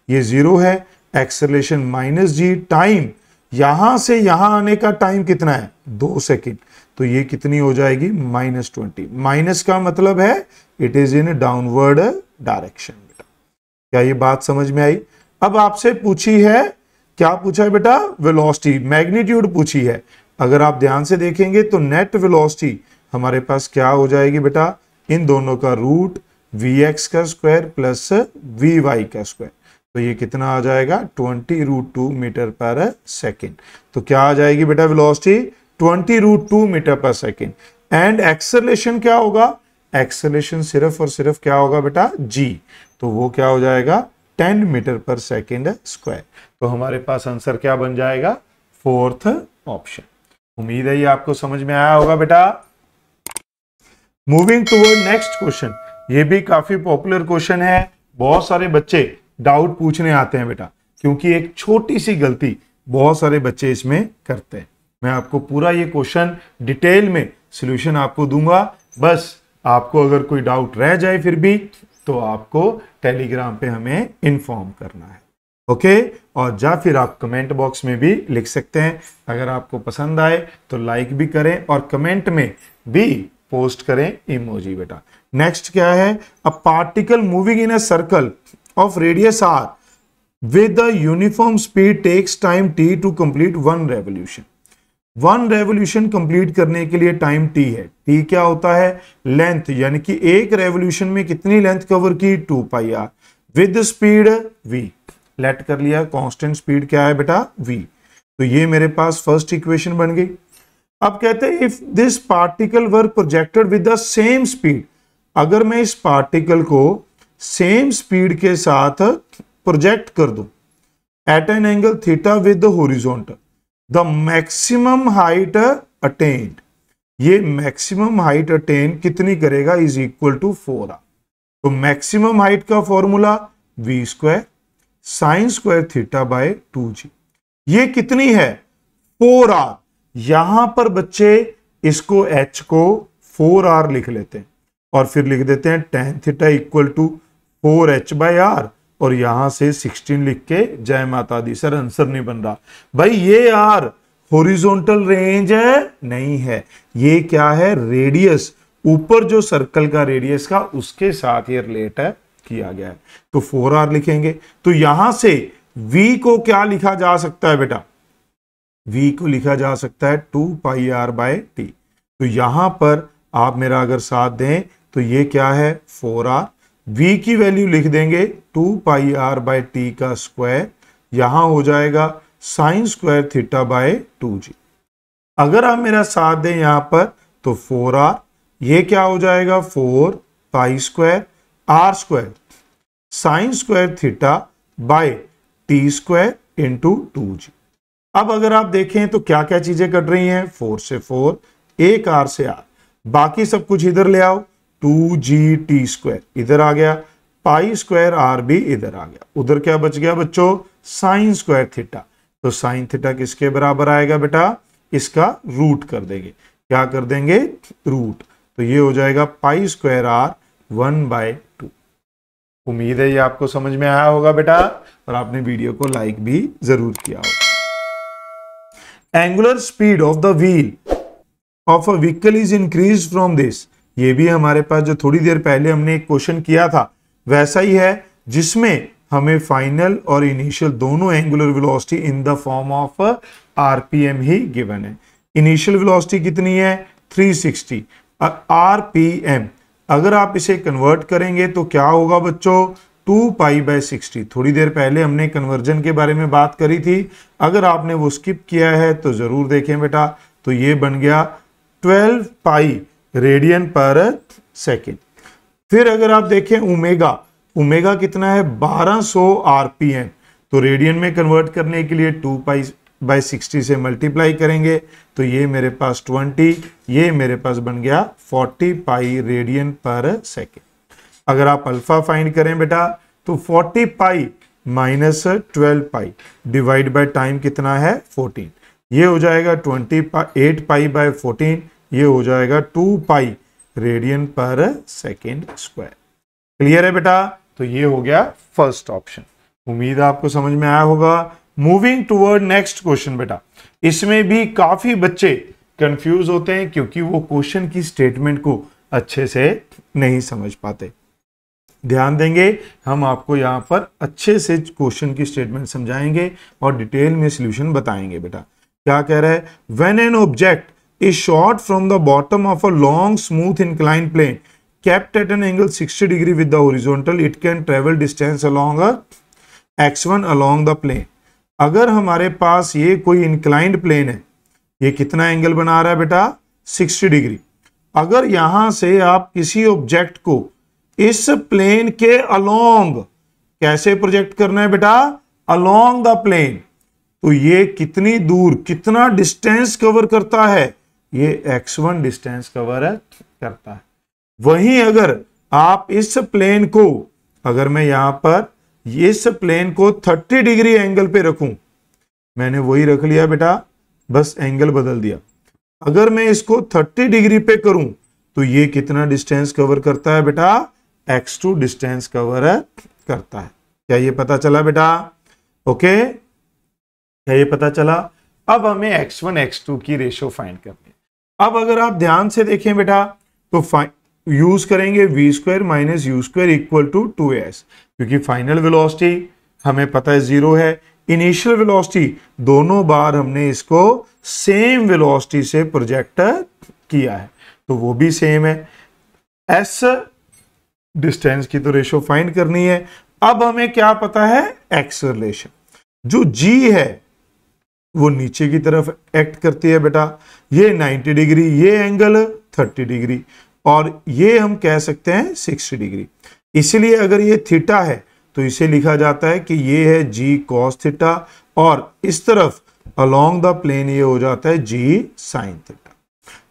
ये 0 है, एक्सेलरेशन -g, टाइम यहां से यहां आने का टाइम कितना है? 2 सेकेंड। तो ये कितनी हो जाएगी? -20। माइनस का मतलब है it is in downward direction बेटा। क्या ये बात समझ में आई? अब आपसे पूछी है, क्या पूछा है बेटा? वेलोसिटी, मैग्नीट्यूड पूछी है। अगर आप ध्यान से देखेंगे तो नेट वेलोसिटी हमारे पास क्या हो जाएगी बेटा? इन दोनों का रूट Vx का स्क्वायर प्लस Vy का स्क्वायर। तो ये कितना आ जाएगा? 20√2 मीटर पर सेकेंड। तो क्या आ जाएगी बेटा velocity? 20√2 metre per second. And acceleration क्या होगा? एक्सेलरेशन सिर्फ और सिर्फ क्या होगा बेटा? g। तो वो क्या हो जाएगा? 10 मीटर पर सेकेंड स्क्वायर। तो हमारे पास आंसर क्या बन जाएगा? Fourth option. उम्मीद है ये आपको समझ में आया होगा बेटा। मूविंग टुवर्ड नेक्स्ट क्वेश्चन, ये भी काफी पॉपुलर क्वेश्चन है, बहुत सारे बच्चे डाउट पूछने आते हैं बेटा, क्योंकि एक छोटी सी गलती बहुत सारे बच्चे इसमें करते हैं। मैं आपको पूरा ये क्वेश्चन डिटेल में सॉल्यूशन आपको दूंगा, बस आपको अगर कोई डाउट रह जाए फिर भी तो आपको टेलीग्राम पे हमें इन्फॉर्म करना है, ओके। और या फिर आप कमेंट बॉक्स में भी लिख सकते हैं। अगर आपको पसंद आए तो लाइक भी करें और कमेंट में भी पोस्ट करें इमोजी बेटा। नेक्स्ट क्या है? A particle moving in a circle of radius r with a uniform speed takes time t to complete one revolution। One revolution complete करने के लिए टाइम t है। t क्या होता है? लेंथ, यानी कि एक रेवोल्यूशन में कितनी लेंथ कवर की? 2 pi r with speed v। Let कर लिया, कांस्टेंट स्पीड क्या है बेटा v। तो ये मेरे पास फर्स्ट इक्वेशन बन गई। अब कहते हैं if this particle were projected with the same speed, अगर मैं इस पार्टिकल को सेम स्पीड के साथ प्रोजेक्ट कर दूं at an angle theta with the horizontal, the maximum height attained, ये मैक्सिमम हाइट अटेन कितनी करेगा इज इक्वल टू 4r। तो मैक्सिमम हाइट का formula v square sine square theta by 2g, ये कितनी है 4r। यहां पर बच्चे इसको h को 4r लिख लेते हैं और फिर लिख देते हैं tan theta equal to 4h by r, और यहां से 16 लिख के जय माता दी। सर आंसर नहीं बन रहा भाई, ये r हॉरिजॉन्टल रेंज है नहीं है, ये क्या है रेडियस, ऊपर जो सर्कल का रेडियस का उसके साथ ये रिलेट है किया गया है। तो 4r लिखेंगे। तो यहां से v को क्या लिखा जा सकता है बेटा, v को लिखा जा सकता है 2 पाई r बाय t। तो यहां पर आप मेरा अगर साथ दें तो ये क्या है 4r, v की वैल्यू लिख देंगे 2 पाई r बाय t का स्क्वायर, यहां हो जाएगा sign square theta by 2g। अगर आप मेरा साथ दें यहां पर तो 4r, ये क्या हो जाएगा 4 pi square r square sine square theta bye t square into 2g। अब अगर आप देखें तो क्या क्या चीजें कट रही हैं, 4 से 4, एक r से r, बाकी सब कुछ इधर ले आओ, 2gt स्क्वायर इधर आ गया, पाई स्क्वायर r भी इधर आ गया, उधर क्या बच गया बच्चों साइन स्क्वायर थीटा। तो साइन थीटा किसके बराबर आएगा बेटा, इसका रूट कर देंगे, क्या कर देंगे रूट, तो ये हो जाएगा पाई स्क्वायर r 1/2। उम्मीद है ये आपको समझ में आया होगा बेटा, और आपने वीडियो को लाइक भी जरूर किया होगा। Angular speed of the wheel of a vehicle is increase from this, ये भी हमारे पास जो थोड़ी देर पहले हमने एक क्वेश्चन किया था वैसा ही है, जिसमें हमें फाइनल और इनिशियल दोनों angular velocity in the form of RPM he given है। इनिशियल वेलोसिटी कितनी है 360 आरपीएम, अगर आप इसे कन्वर्ट करेंगे तो क्या होगा बच्चों 2 पाई बाय 60। थोड़ी देर पहले हमने कन्वर्जन के बारे में बात करी थी, अगर आपने वो स्किप किया है तो जरूर देखें बेटा। तो ये बन गया 12 पाई रेडियन पर सेकेंड। फिर अगर आप देखें ओमेगा, ओमेगा कितना है 1200 आरपीएम, तो रेडियन में कन्वर्ट करने के लिए 2 पाई बाय 60 से मल्टीप्लाई करेंगे, तो ये मेरे पास 20, ये मेरे पास बन गया 40 पाई रेडियन पर सेकेंड। अगर आप अल्फा फाइंड करें बेटा तो 40 pi minus 12 pi divide by time कितना है 14, ये हो जाएगा 8 पाई बाय 14, ये हो जाएगा 2 पाई रेडियन पर सेकेंड स्क्वायर। क्लियर है बेटा, तो ये हो गया फर्स्ट ऑप्शन। उम्मीद आपको समझ में आया होगा। मूविंग टुवर्ड नेक्स्ट क्वेश्चन बेटा, इसमें भी काफी बच्चे कंफ्यूज होते हैं क्योंकि वो क्वेश्चन की स्टेटमेंट को अच्छे से नहीं समझ पाते। ध्यान देंगे, हम आपको यहाँ पर अच्छे से क्वेश्चन की स्टेटमेंट समझाएंगे और डिटेल में सॉल्यूशन बताएंगे बेटा। क्या कह रहा है, when an object is shot from the bottom of a long smooth inclined plane kept at an angle 60 degree with the horizontal, it can travel distance along a x1 along the plane। अगर हमारे पास ये कोई inclined plane है, ये कितना angle बना रहा है बेटा 60 डिग्री। अगर यहां से आप किसी ऑब्जेक्ट को इस प्लेन के अलोंग कैसे प्रोजेक्ट करना है बेटा, अलोंग द प्लेन, तो ये कितनी दूर कितना डिस्टेंस कवर करता है, ये x1 डिस्टेंस कवर करता है। वहीं अगर आप इस प्लेन को, अगर मैं यहां पर इस प्लेन को 30 डिग्री एंगल पे रखूं, मैंने वही रख लिया बेटा, बस एंगल बदल दिया। अगर मैं इसको 30 डिग्री पे करूं तो ये कितना डिस्टेंस कवर करता है बेटा, x2 डिस्टेंस कवर करता है। क्या ये पता चला बेटा? ओके, क्या ये पता चला? अब हमें x1 x2 की रेशो फाइंड करनी है। अब अगर आप ध्यान से देखें बेटा तो यूज करेंगे v square minus u square equal to 2s, क्योंकि फाइनल वेलोसिटी हमें पता है 0 है, इनिशियल वेलोसिटी दोनों बार हमने इसको सेम वेलोसिटी से प्रोजेक्ट किया है तो वो भी सेम है। s डिस्टेंस की तो रेशो फाइंड करनी है, अब हमें क्या पता है, एक्सेलरेशन। जो g है वो नीचे की तरफ एक्ट करती है बेटा, ये 90 डिग्री, ये एंगल 30 डिग्री, और ये हम कह सकते हैं 60 डिग्री। इसलिए अगर ये थीटा है तो इसे लिखा जाता है कि ये है g cos थीटा, और इस तरफ अलोंग द प्लेन ये हो जाता है g sin थीटा।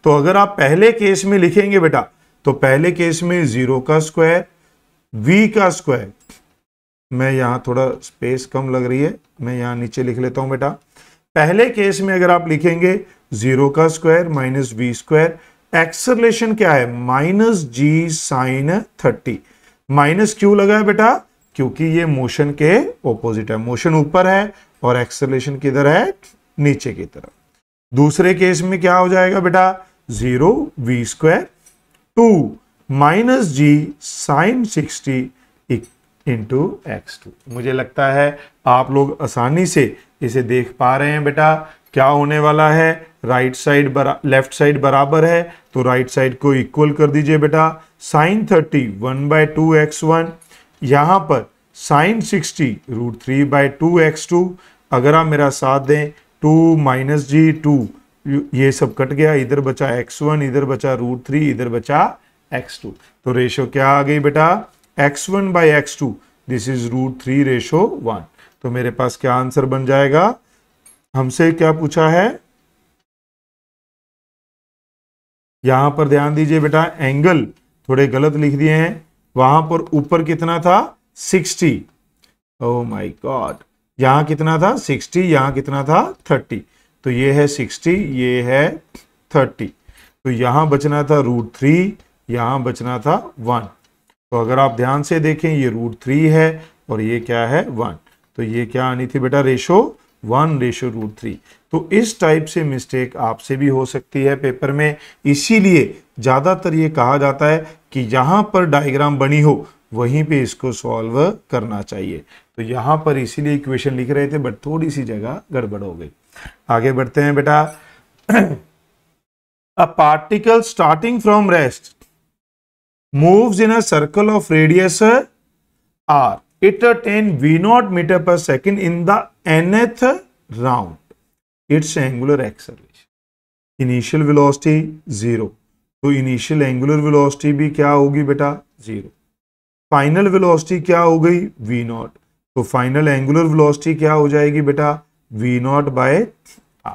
तो अगर आप पहले केस में लिखेंगे बेटा, तो पहले केस में 0 का स्क्वायर, v का स्क्वायर, मैं यहां थोड़ा स्पेस कम लग रही है, मैं यहां नीचे लिख लेता हूं बेटा। पहले केस में अगर आप लिखेंगे 0 का square minus v square, acceleration क्या है, माइनस g साइन 30। माइनस क्यों लगा है बेटा, क्योंकि ये मोशन के ऑपोजिट है, मोशन ऊपर है और एक्सेलरेशन किधर है, नीचे की तरफ। दूसरे केस में क्या हो जाएगा बेटा, 0 v square 2 minus g sine 60 into x2। मुझे लगता है आप लोग आसानी से इसे देख पा रहे हैं बेटा। क्या होने वाला है, राइट साइड लेफ्ट साइड बराबर है तो राइट साइड को इक्वल कर दीजिए बेटा। साइन 30 1/2x1, यहां पर साइन 60 √3/2x2। अगर आप मेरा साथ दें, 2 माइनस जी 2, ये सब कट गया, इधर बचा x1, इधर बचा √3, इधर बचा x2। तो रेशो क्या आ गई बेटा, x1/x2, दिस इज √3:1। तो मेरे पास क्या आंसर बन जाएगा, हमसे क्या पूछा है, यहां पर ध्यान दीजिए बेटा, एंगल थोड़े गलत लिख दिए हैं। वहां पर ऊपर कितना था, 60, ओह माय गॉड, यहां कितना था 60, यहां कितना था 30। तो ये है 60, ये है 30। तो यहां बचना था √3, यहां बचना था 1। तो अगर आप ध्यान से देखें, ये √3 है और ये क्या है 1। तो ये क्या आनी थी बेटा, रेशो 1:√3। तो इस टाइप से मिस्टेक आपसे भी हो सकती है पेपर में, इसीलिए ज्यादातर ये कहा जाता है कि यहां पर डायग्राम बनी हो वहीं पे इसको सॉल्व करना चाहिए। तो यहां पर इसीलिए इक्वेशन लिख रहे थे, बट थोड़ी सी जगह गड़बड़ हो गई। आगे बढ़ते हैं बेटा। A particle starting from rest moves in a circle of radius r. It attains v0 meter per second in the nth round. Its angular acceleration. Initial velocity 0. तो initial angular velocity भी क्या होगी बेटा, 0. Final velocity क्या हो गई, v0. तो final angular velocity क्या हो जाएगी बेटा, v0/r.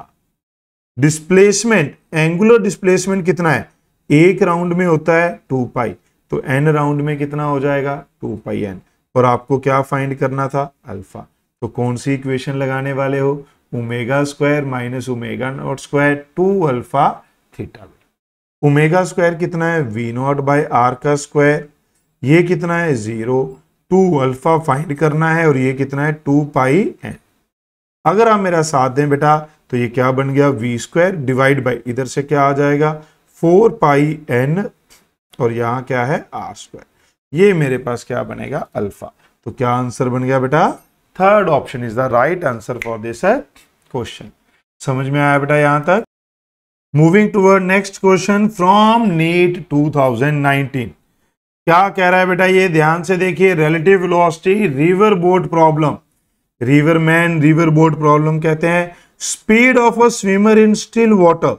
Displacement, angular displacement कितना है, एक राउंड में होता है 2 पाई, तो n राउंड में कितना हो जाएगा, 2 पाई n। और आपको क्या फाइंड करना था, अल्फा। तो कौन सी इक्वेशन लगाने वाले हो, omega square minus omega naught square 2 alpha theta. Omega square कितना है, v0/r का स्क्वायर, ये कितना है 0, 2 अल्फा फाइंड करना है, और ये कितना है 2 पाई n। अगर आप मेरा साथ दें बेटा, तो ये क्या बन गया, v स्क्वायर डिवाइड बाई, इधर से क्या आ जाएगा 4 पाई n, और यहां क्या है r स्क्वायर। ये मेरे पास क्या बनेगा, अल्फा। तो क्या आंसर बन गया बेटा, third option is the right answer for this question. समझ में आया बेटा यहां तक। Moving toward next question from NEET 2019। क्या कह रहा है बेटा, ये ध्यान से देखिए, relative velocity river boat problem, river man river boat problem कहते हैं। Speed of a swimmer in still water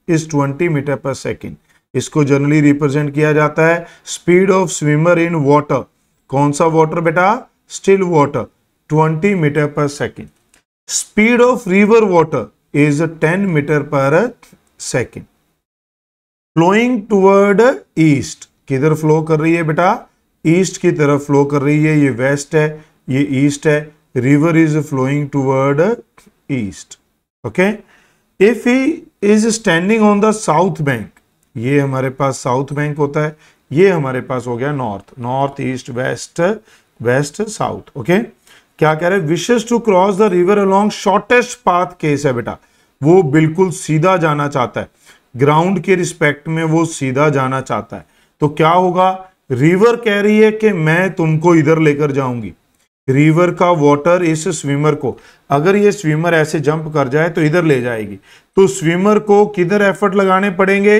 is 20 metre per सेकेंड। इसको जनरली रिप्रेजेंट किया जाता है speed of swimmer in water. कौन सा वाटर बेटा, स्टिल वाटर, 20 मीटर पर सेकेंड। Speed of river water is 10 metre per सेकेंड। फ्लोइंग टुवर्ड ईस्ट, किधर फ्लो कर रही है बेटा, ईस्ट की तरफ फ्लो कर रही है। ये वेस्ट है, ये ईस्ट है। River is flowing toward east. Okay, if he is standing on the south bank, ये हमारे पास साउथ बैंक होता है, ये हमारे पास हो गया north, north east west west south. Okay, क्या कह रहे हैं, wishes to cross the river along shortest path case है बेटा, वो बिल्कुल सीधा जाना चाहता है, ग्राउंड के रिस्पेक्ट में वो सीधा जाना चाहता है। तो क्या होगा, रिवर कह रही है कि मैं तुमको इधर लेकर जाऊंगी। रिवर का वाटर इस स्विमर को, अगर ये स्विमर ऐसे जंप कर जाए तो इधर ले जाएगी, तो स्विमर को किधर एफर्ट लगाने पड़ेंगे,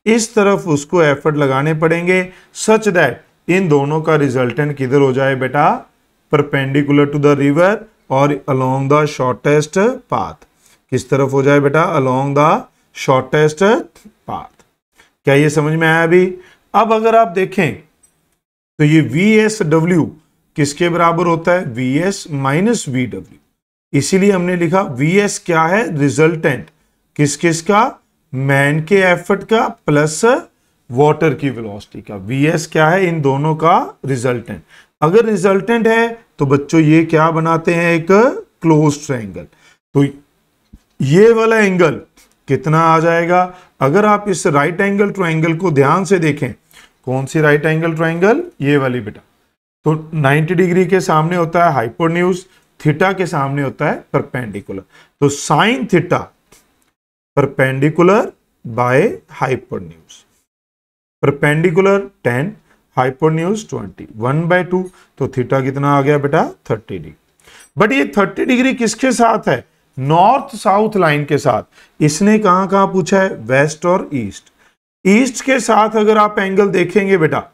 इस तरफ उसको एफर्ट लगाने पड़ेंगे, सच दैट इन दोनों का रिजल्टेंट किधर हो जाए बेटा, परपेंडिकुलर टू द रिवर और अलोंग द शॉर्टेस्ट पाथ। किस तरफ हो जाए बेटा, अलोंग द शॉर्टेस्ट पाथ। क्या ये समझ में आया अभी? अब अगर आप देखें तो ये VSW किसके बराबर होता है, VS माइनस VW। इसीलिए हमने लिखा VS क्या है, रिजल्टेंट किस किस का, मैन के एफर्ट का प्लस वाटर की वेलोसिटी का। VS क्या है, इन दोनों का रिजल्टेंट। अगर रिजल्टेंट है तो बच्चों ये क्या बनाते हैं, एक क्लोज ट्रायंगल। तो ये वाला एंगल कितना आ जाएगा, अगर आप इस राइट एंगल ट्रायंगल को ध्यान से देखें, कौन सी राइट एंगल ट्रायंगल, ये वाली बेटा, तो 90 डिग्री के सामने होता है हाइपोटेन्यूज, थीटा के सामने होता है परपेंडिकुलर। तो sine theta perpendicular by hypotenuse, perpendicular 10, hypotenuse 20, 1/2, तो थीटा कितना आ गया बेटा 30 डिग्री। बट ये 30 डिग्री किसके साथ है, नॉर्थ साउथ लाइन के साथ। इसने कहां कहां पूछा है, वेस्ट और ईस्ट। ईस्ट के साथ अगर आप एंगल देखेंगे बेटा,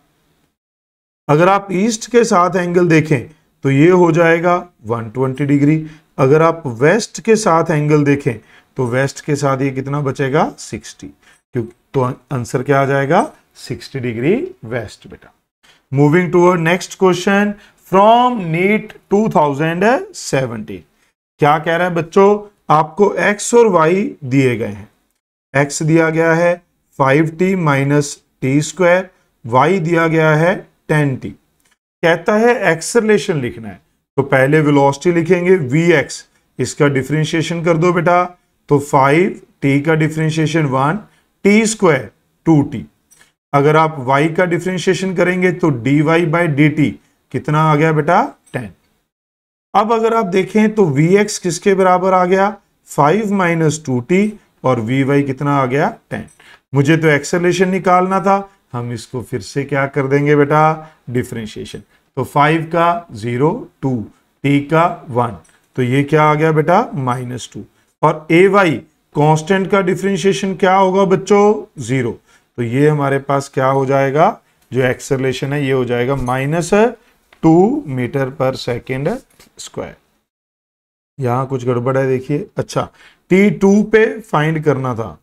अगर आप ईस्ट के साथ एंगल देखें तो ये हो जाएगा 120 डिग्री। अगर आप वेस्ट के साथ एंगल देखें तो वेस्ट के साथ ये कितना बचेगा 60, क्योंकि तो आंसर क्या आ जाएगा 60 डिग्री वेस्ट बेटा। Moving toward next question from NEET 2017। क्या कह रहा है बच्चों, आपको x और y दिए गए हैं। x दिया गया है 5t minus T square, y दिया गया है 10t। कहता है एक्सेलरेशन लिखना है, तो पहले वेलोसिटी लिखेंगे vx, इसका डिफरेंशिएशन कर दो बेटा, तो 5t का डिफरेंशिएशन 1, टी स्क्वायर 2t। अगर आप y का डिफरेंशिएशन करेंगे तो dy बाई dt कितना आ गया बेटा 10। अब अगर आप देखें तो Vx किसके बराबर आ गया 5 माइनस 2t और Vy कितना आ गया 10। मुझे तो एक्सेलरेशन निकालना था, हम इसको फिर से क्या कर देंगे बेटा डिफरेंशिएशन। तो 5 का 0, 2, t का 1, तो ये क्या आ गया बेटा -2। और Ay कांस्टेंट का डिफरेंशिएशन क्या होगा बच्चों 0, तो ये हमारे पास क्या हो जाएगा, जो एक्सेलरेशन है ये हो जाएगा -2 मीटर पर सेकेंड स्क्वायर। यहां कुछ गड़बड़ है देखिए। अच्छा, T2 पे फाइंड करना था,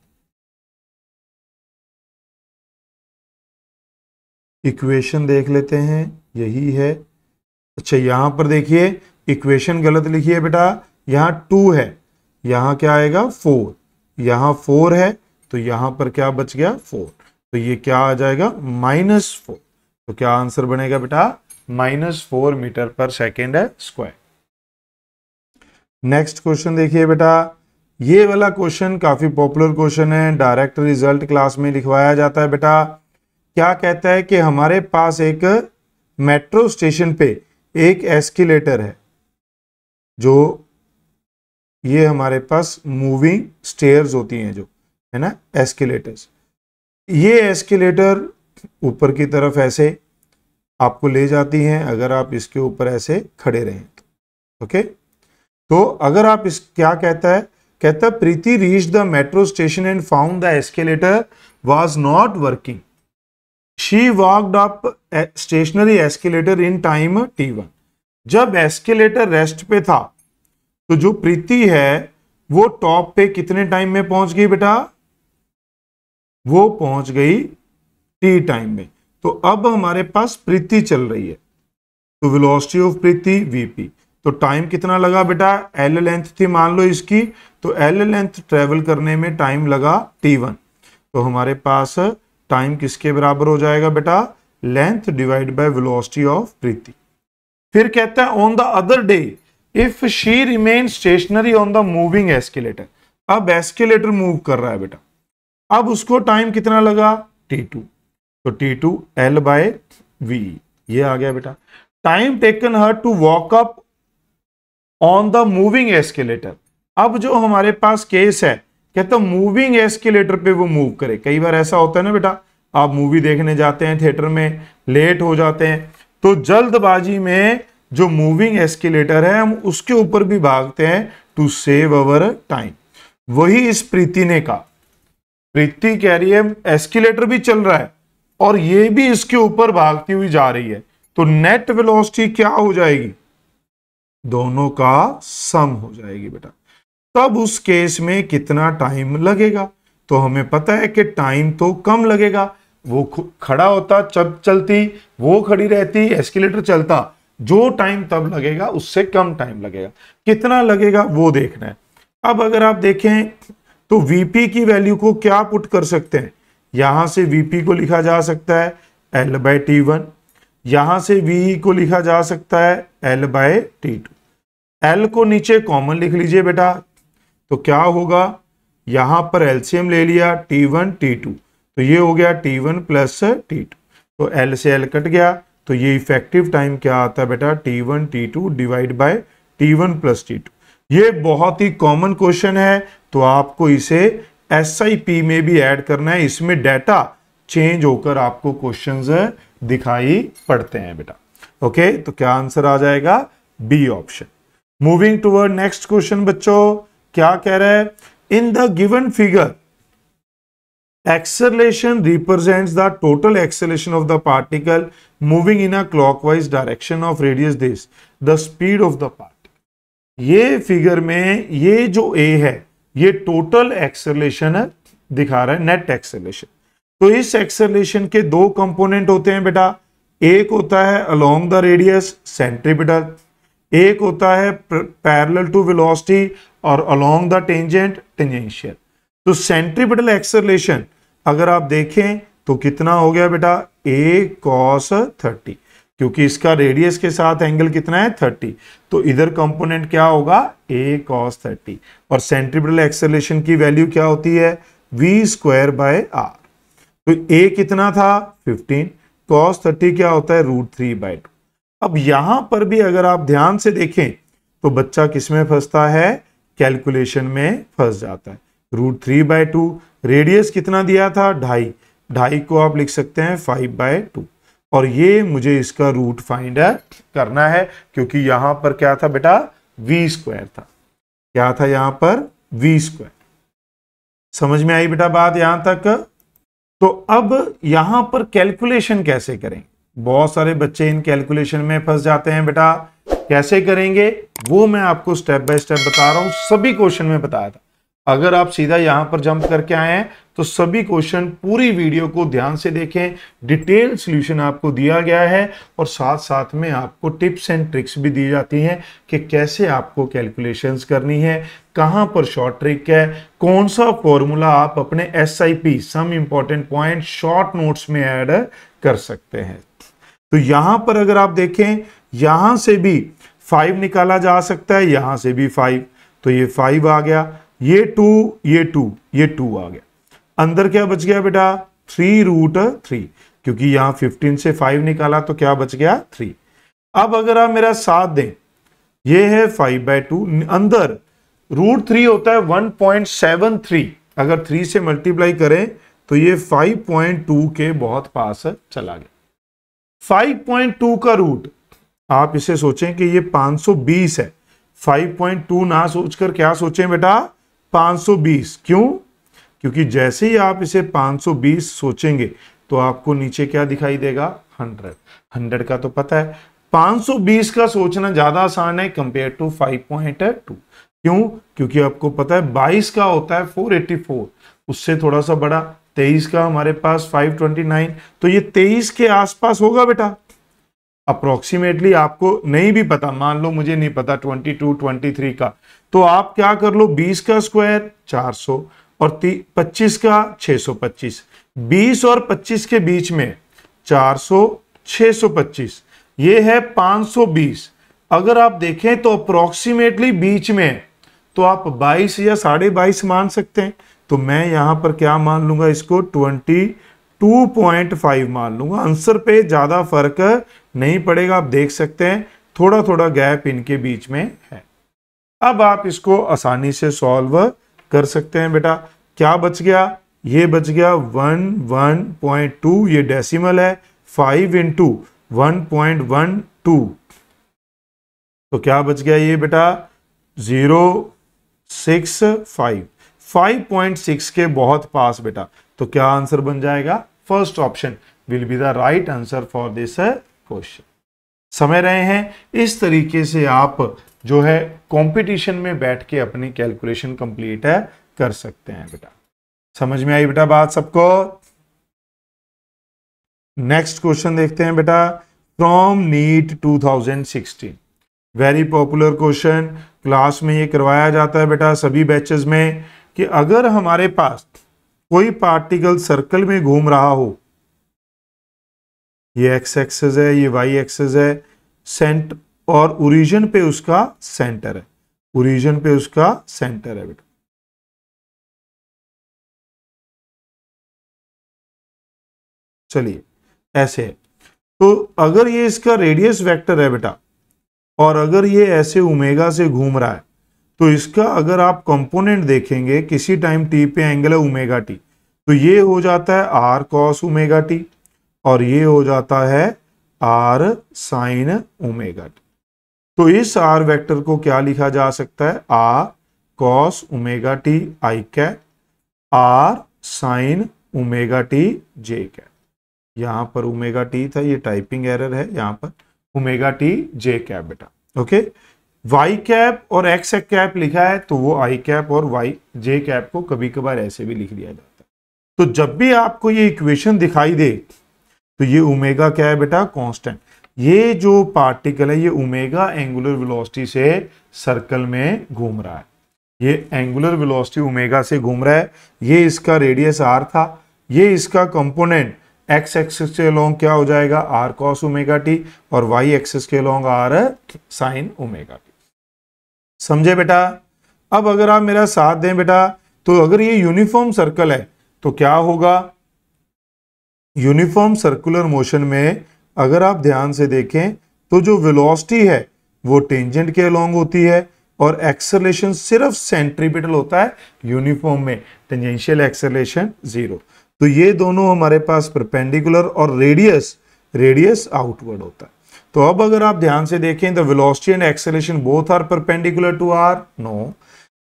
इक्वेशन देख लेते हैं, यही है। अच्छा, यहां पर देखिए इक्वेशन गलत लिखी है बेटा, यहां 2 है, यहां क्या आएगा 4, यहां 4 है, तो यहां पर क्या बच गया 4, तो ये क्या आ जाएगा -4। तो क्या आंसर बनेगा बेटा -4 metre per second square. Next question देखिए बेटा, ये वाला क्वेश्चन काफी पॉपुलर क्वेश्चन है, डायरेक्ट रिजल्ट क्लास में लिखवाया जाता है बेटा। क्या कहता है कि हमारे पास एक मेट्रो स्टेशन पे एक एस्केलेटर है, जो ये हमारे पास मूविंग स्टेयर्स होती हैं जो है ना एस्केलेटर्स। ये एस्केलेटर ऊपर की तरफ ऐसे आपको ले जाती हैं अगर आप इसके ऊपर ऐसे खड़े रहें तो। ओके, तो अगर आप इस क्या कहता है, कहता है Preeti reach the metro station and found the escalator was not working, she walked up stationary escalator in time t1। जब एस्केलेटर रेस्ट पे था तो जो प्रीति है वो टॉप पे कितने टाइम में पहुंच गई बेटा, वो पहुंच गई t टाइम में। तो अब हमारे पास प्रीति चल रही है, तो वेलोसिटी ऑफ प्रीति vp, तो टाइम कितना लगा बेटा, l लेंथ थी मान लो इसकी, तो l लेंथ ट्रेवल करने में टाइम लगा t1। तो हमारे पास टाइम किसके बराबर हो जाएगा बेटा, length divide by velocity of Preeti. फिर कहता है on the other day if she remain stationary on the moving escalator. अब एस्केलेटर मूव कर रहा है बेटा, अब उसको टाइम कितना लगा t2, तो t2 l बाय v, ये आ गया बेटा। Time taken her to walk up on the moving escalator. अब जो हमारे पास केस है, कहता मूविंग एस्केलेटर पे वो मूव करे। कई बार ऐसा होता है ना बेटा, आप मूवी देखने जाते हैं थिएटर में, लेट हो जाते हैं, तो जल्दबाजी में जो मूविंग एस्केलेटर है हम उसके ऊपर भी भागते हैं टू सेव अवर टाइम। वही इस प्रीति ने कहा, प्रीति कह रही है एस्केलेटर भी चल रहा है और ये भी इसके ऊपर भागती हुई जा रही है, तो नेट वेलोसिटी क्या हो जाएगी, दोनों का सम हो जाएगी बेटा। तब उस केस में कितना टाइम लगेगा, तो हमें पता है कि टाइम तो कम लगेगा, वो खड़ा होता चलती, वो खड़ी रहती, एस्केलेटर चलता, जो टाइम तब लगेगा उससे कम टाइम लगेगा। कितना लगेगा वो देखना है। अब अगर आप देखें तो वीपी की वैल्यू को क्या पुट कर सकते हैं, यहां से वीपी को लिखा जा सकता है L/T1, यहां से वी को लिखा जा सकता है L/T2। L को नीचे कॉमन लिख लीजिए बेटा, तो क्या होगा, यहां पर एलसीएम ले लिया T1 T2, तो ये हो गया T1 प्लस T2, तो L से L कट गया, तो ये इफेक्टिव टाइम क्या आता है बेटा, T1 T2 divide by T1 plus T2। ये बहुत ही कॉमन क्वेश्चन है, तो आपको इसे SIP में भी ऐड करना है, इसमें डाटा चेंज होकर आपको क्वेश्चंस दिखाई पड़ते हैं बेटा। ओके, तो क्या आंसर आ जाएगा, B option. Moving toward next question बच्चों, क्या कह रहा है, in the given figure acceleration represents the total acceleration of the particle moving in a clockwise direction of radius this, the speed of the particle। ये figure में ये जो a है ये टोटल एक्सेलरेशन दिखा रहा है, नेट एक्सेलरेशन। तो इस एक्सेलरेशन के दो कंपोनेंट होते हैं बेटा, एक होता है अलोंग द रेडियस सेंट्रीपिटल, एक होता है पैरेलल टू वेलोसिटी और अलोंग द टेंजेंट टेंजेंशियल। तो सेंट्रीपिटल एक्सेलरेशन अगर आप देखें तो कितना हो गया बेटा, a cos 30, क्योंकि इसका रेडियस के साथ एंगल कितना है 30, तो इधर कंपोनेंट क्या होगा a cos 30, और सेंट्रीपिटल एक्सेलरेशन की वैल्यू क्या होती है v²/r। तो a कितना था 15, cos 30 क्या होता है √3/2। अब यहां पर भी अगर आप ध्यान से देखें तो बच्चा किसमें फंसता है, कैलकुलेशन में फंस जाता है। √3/2, रेडियस कितना दिया था 2.5, 2.5 को आप लिख सकते हैं 5/2, और ये मुझे इसका रूट फाइंड करना है, क्योंकि यहां पर क्या था बेटा v² था, क्या था यहां पर v²। समझ में आई बेटा बात यहां तक। तो अब यहां पर कैलकुलेशन कैसे करें, बहुत सारे बच्चे इन कैलकुलेशन में फंस जाते हैं बेटा, कैसे करेंगे वो मैं आपको स्टेप बाय स्टेप बता रहा हूं, सभी क्वेश्चन में बताया था। अगर आप सीधा यहां पर जंप करके आए हैं तो सभी क्वेश्चन पूरी वीडियो को ध्यान से देखें, डिटेल सॉल्यूशन आपको दिया गया है, और साथ साथ में आपको टिप्स एंड ट्रिक्स भी दी जाती हैं कि कैसे आपको कैलकुलेशंस करनी है, कहां पर शॉर्ट ट्रिक है, कौन सा फॉर्मूला आप अपने SIP some important point short notes में ऐड कर सकते हैं। तो यहां पर अगर आप देखें, यहां से भी 5 निकाला जा सकता है, यहां से भी 5, तो ये 5 आ गया, ये 2, ये 2, ये 2 आ गया, अंदर क्या बच गया बेटा 3√3, क्योंकि यहां 15 से 5 निकाला तो क्या बच गया 3। अब अगर आप मेरा साथ दें, ये है 5/2, अंदर √3 होता है 1.73, अगर 3 से मल्टीप्लाई करें तो ये 5.2 के बहुत पास चला गया। 5.2 का रूट आप इसे सोचें कि ये 520 है, 5.2 ना सोचकर क्या सोचें बेटा 520, क्यों, क्योंकि जैसे ही आप इसे 520 सोचेंगे तो आपको नीचे क्या दिखाई देगा 100 का तो पता है, 520 का सोचना ज्यादा आसान है कंपेयर टू 5.2, क्यों, क्योंकि आपको पता है 22 का होता है 484, उससे थोड़ा सा बड़ा 23 का हमारे पास 529, तो ये 23 के आसपास होगा बेटा अप्रोक्सीमेटली। आपको नहीं भी पता, मान लो मुझे नहीं पता 22 23 का, तो आप क्या कर लो 20 का स्क्वायर 400 और 25 का 625, 20 और 25 के बीच में 400 625, ये है 520। अगर आप देखें तो अप्रोक्सीमेटली बीच में, तो आप 22 या 22.5 मान सकते हैं, तो मैं यहां पर क्या मान लूंगा इसको 22.5 मान लूंगा। आंसर पे ज्यादा फर्क नहीं पड़ेगा, आप देख सकते हैं थोड़ा थोड़ा गैप इनके बीच में है। अब आप इसको आसानी से सॉल्व कर सकते हैं बेटा। क्या बच गया, ये बच गया 1.2, ये डेसिमल है, 5 × 1.12, तो क्या बच गया ये बेटा 0.65, 5.6 के बहुत पास बेटा, तो क्या आंसर बन जाएगा first option will be the right answer for this question. समझ रहे हैं? इस तरीके से आप जो है कंपटीशन में बैठ के अपनी कैलकुलेशन कंप्लीट है कर सकते हैं बेटा। समझ में आई बेटा बात सबको? नेक्स्ट क्वेश्चन देखते हैं बेटा, from NEET 2016, very popular question, class में ये करवाया जाता है बेटा सभी बैचेस में, कि अगर हमारे पास कोई पार्टिकल सर्कल में घूम रहा हो, ये एक्स एक्सिस है, ये वाई एक्सिस है, सेंटर और ओरिजिन पे उसका सेंटर है, ओरिजिन पे उसका सेंटर है बेटा। चलिए ऐसे है, तो अगर ये इसका रेडियस वेक्टर है बेटा और अगर ये ऐसे ओमेगा से घूम रहा है, तो इसका अगर आप कंपोनेंट देखेंगे किसी टाइम टी पे एंगल है ओमेगा टी, तो ये हो जाता है आर कॉस ओमेगा टी और ये हो जाता है आर साइन ओमेगा टी। तो इस आर वेक्टर को क्या लिखा जा सकता है, r cos omega t i cap, r sine omega t j cap. यहां पर ओमेगा टी था, ये टाइपिंग एरर है, यहां पर ओमेगा टी जे कैप बेटा। ओके, वाई कैप और एक्स कैप लिखा है तो वो आई कैप और वाई जे कैप को कभी कभार ऐसे भी लिख दिया जाता है। तो जब भी आपको ये इक्वेशन दिखाई दे तो ये ओमेगा क्या है बेटा, कांस्टेंट। ये जो पार्टिकल है ये ओमेगा एंगुलर वेलोसिटी से सर्कल में घूम रहा है, ये एंगुलर वेलोसिटी ओमेगा से घूम रहा है। ये इसका रेडियस आर था, ये इसका कंपोनेंट एक्स एक्सिस के अलोंग क्या हो जाएगा, आर कॉस ओमेगा टी, और वाई एक्सिस के along are sine omega T. समझे बेटा? अब अगर आप मेरा साथ दें बेटा, तो अगर ये यूनिफॉर्म सर्कल है तो क्या होगा, यूनिफॉर्म सर्कुलर मोशन में अगर आप ध्यान से देखें तो जो वेलोसिटी है वो टेंजेंट के अलोंग होती है और एक्सेलरेशन सिर्फ सेंट्रीपिटल होता है यूनिफॉर्म में, टेंजेंशियल एक्सेलरेशन जीरो। तो ये दोनों हमारे पास परपेंडिकुलर और रेडियस आउटवर्ड होता है। तो अब अगर आप ध्यान से देखें, the velocity and acceleration both are perpendicular to r, no.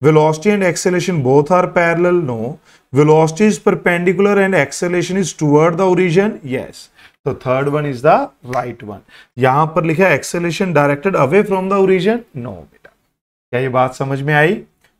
Velocity and acceleration both are parallel, no. Velocity is perpendicular and acceleration is toward the origin, yes. So third one is the right one. यहां पर लिखा है acceleration directed away from the origin, no बेटा। क्या ये बात समझ में आई?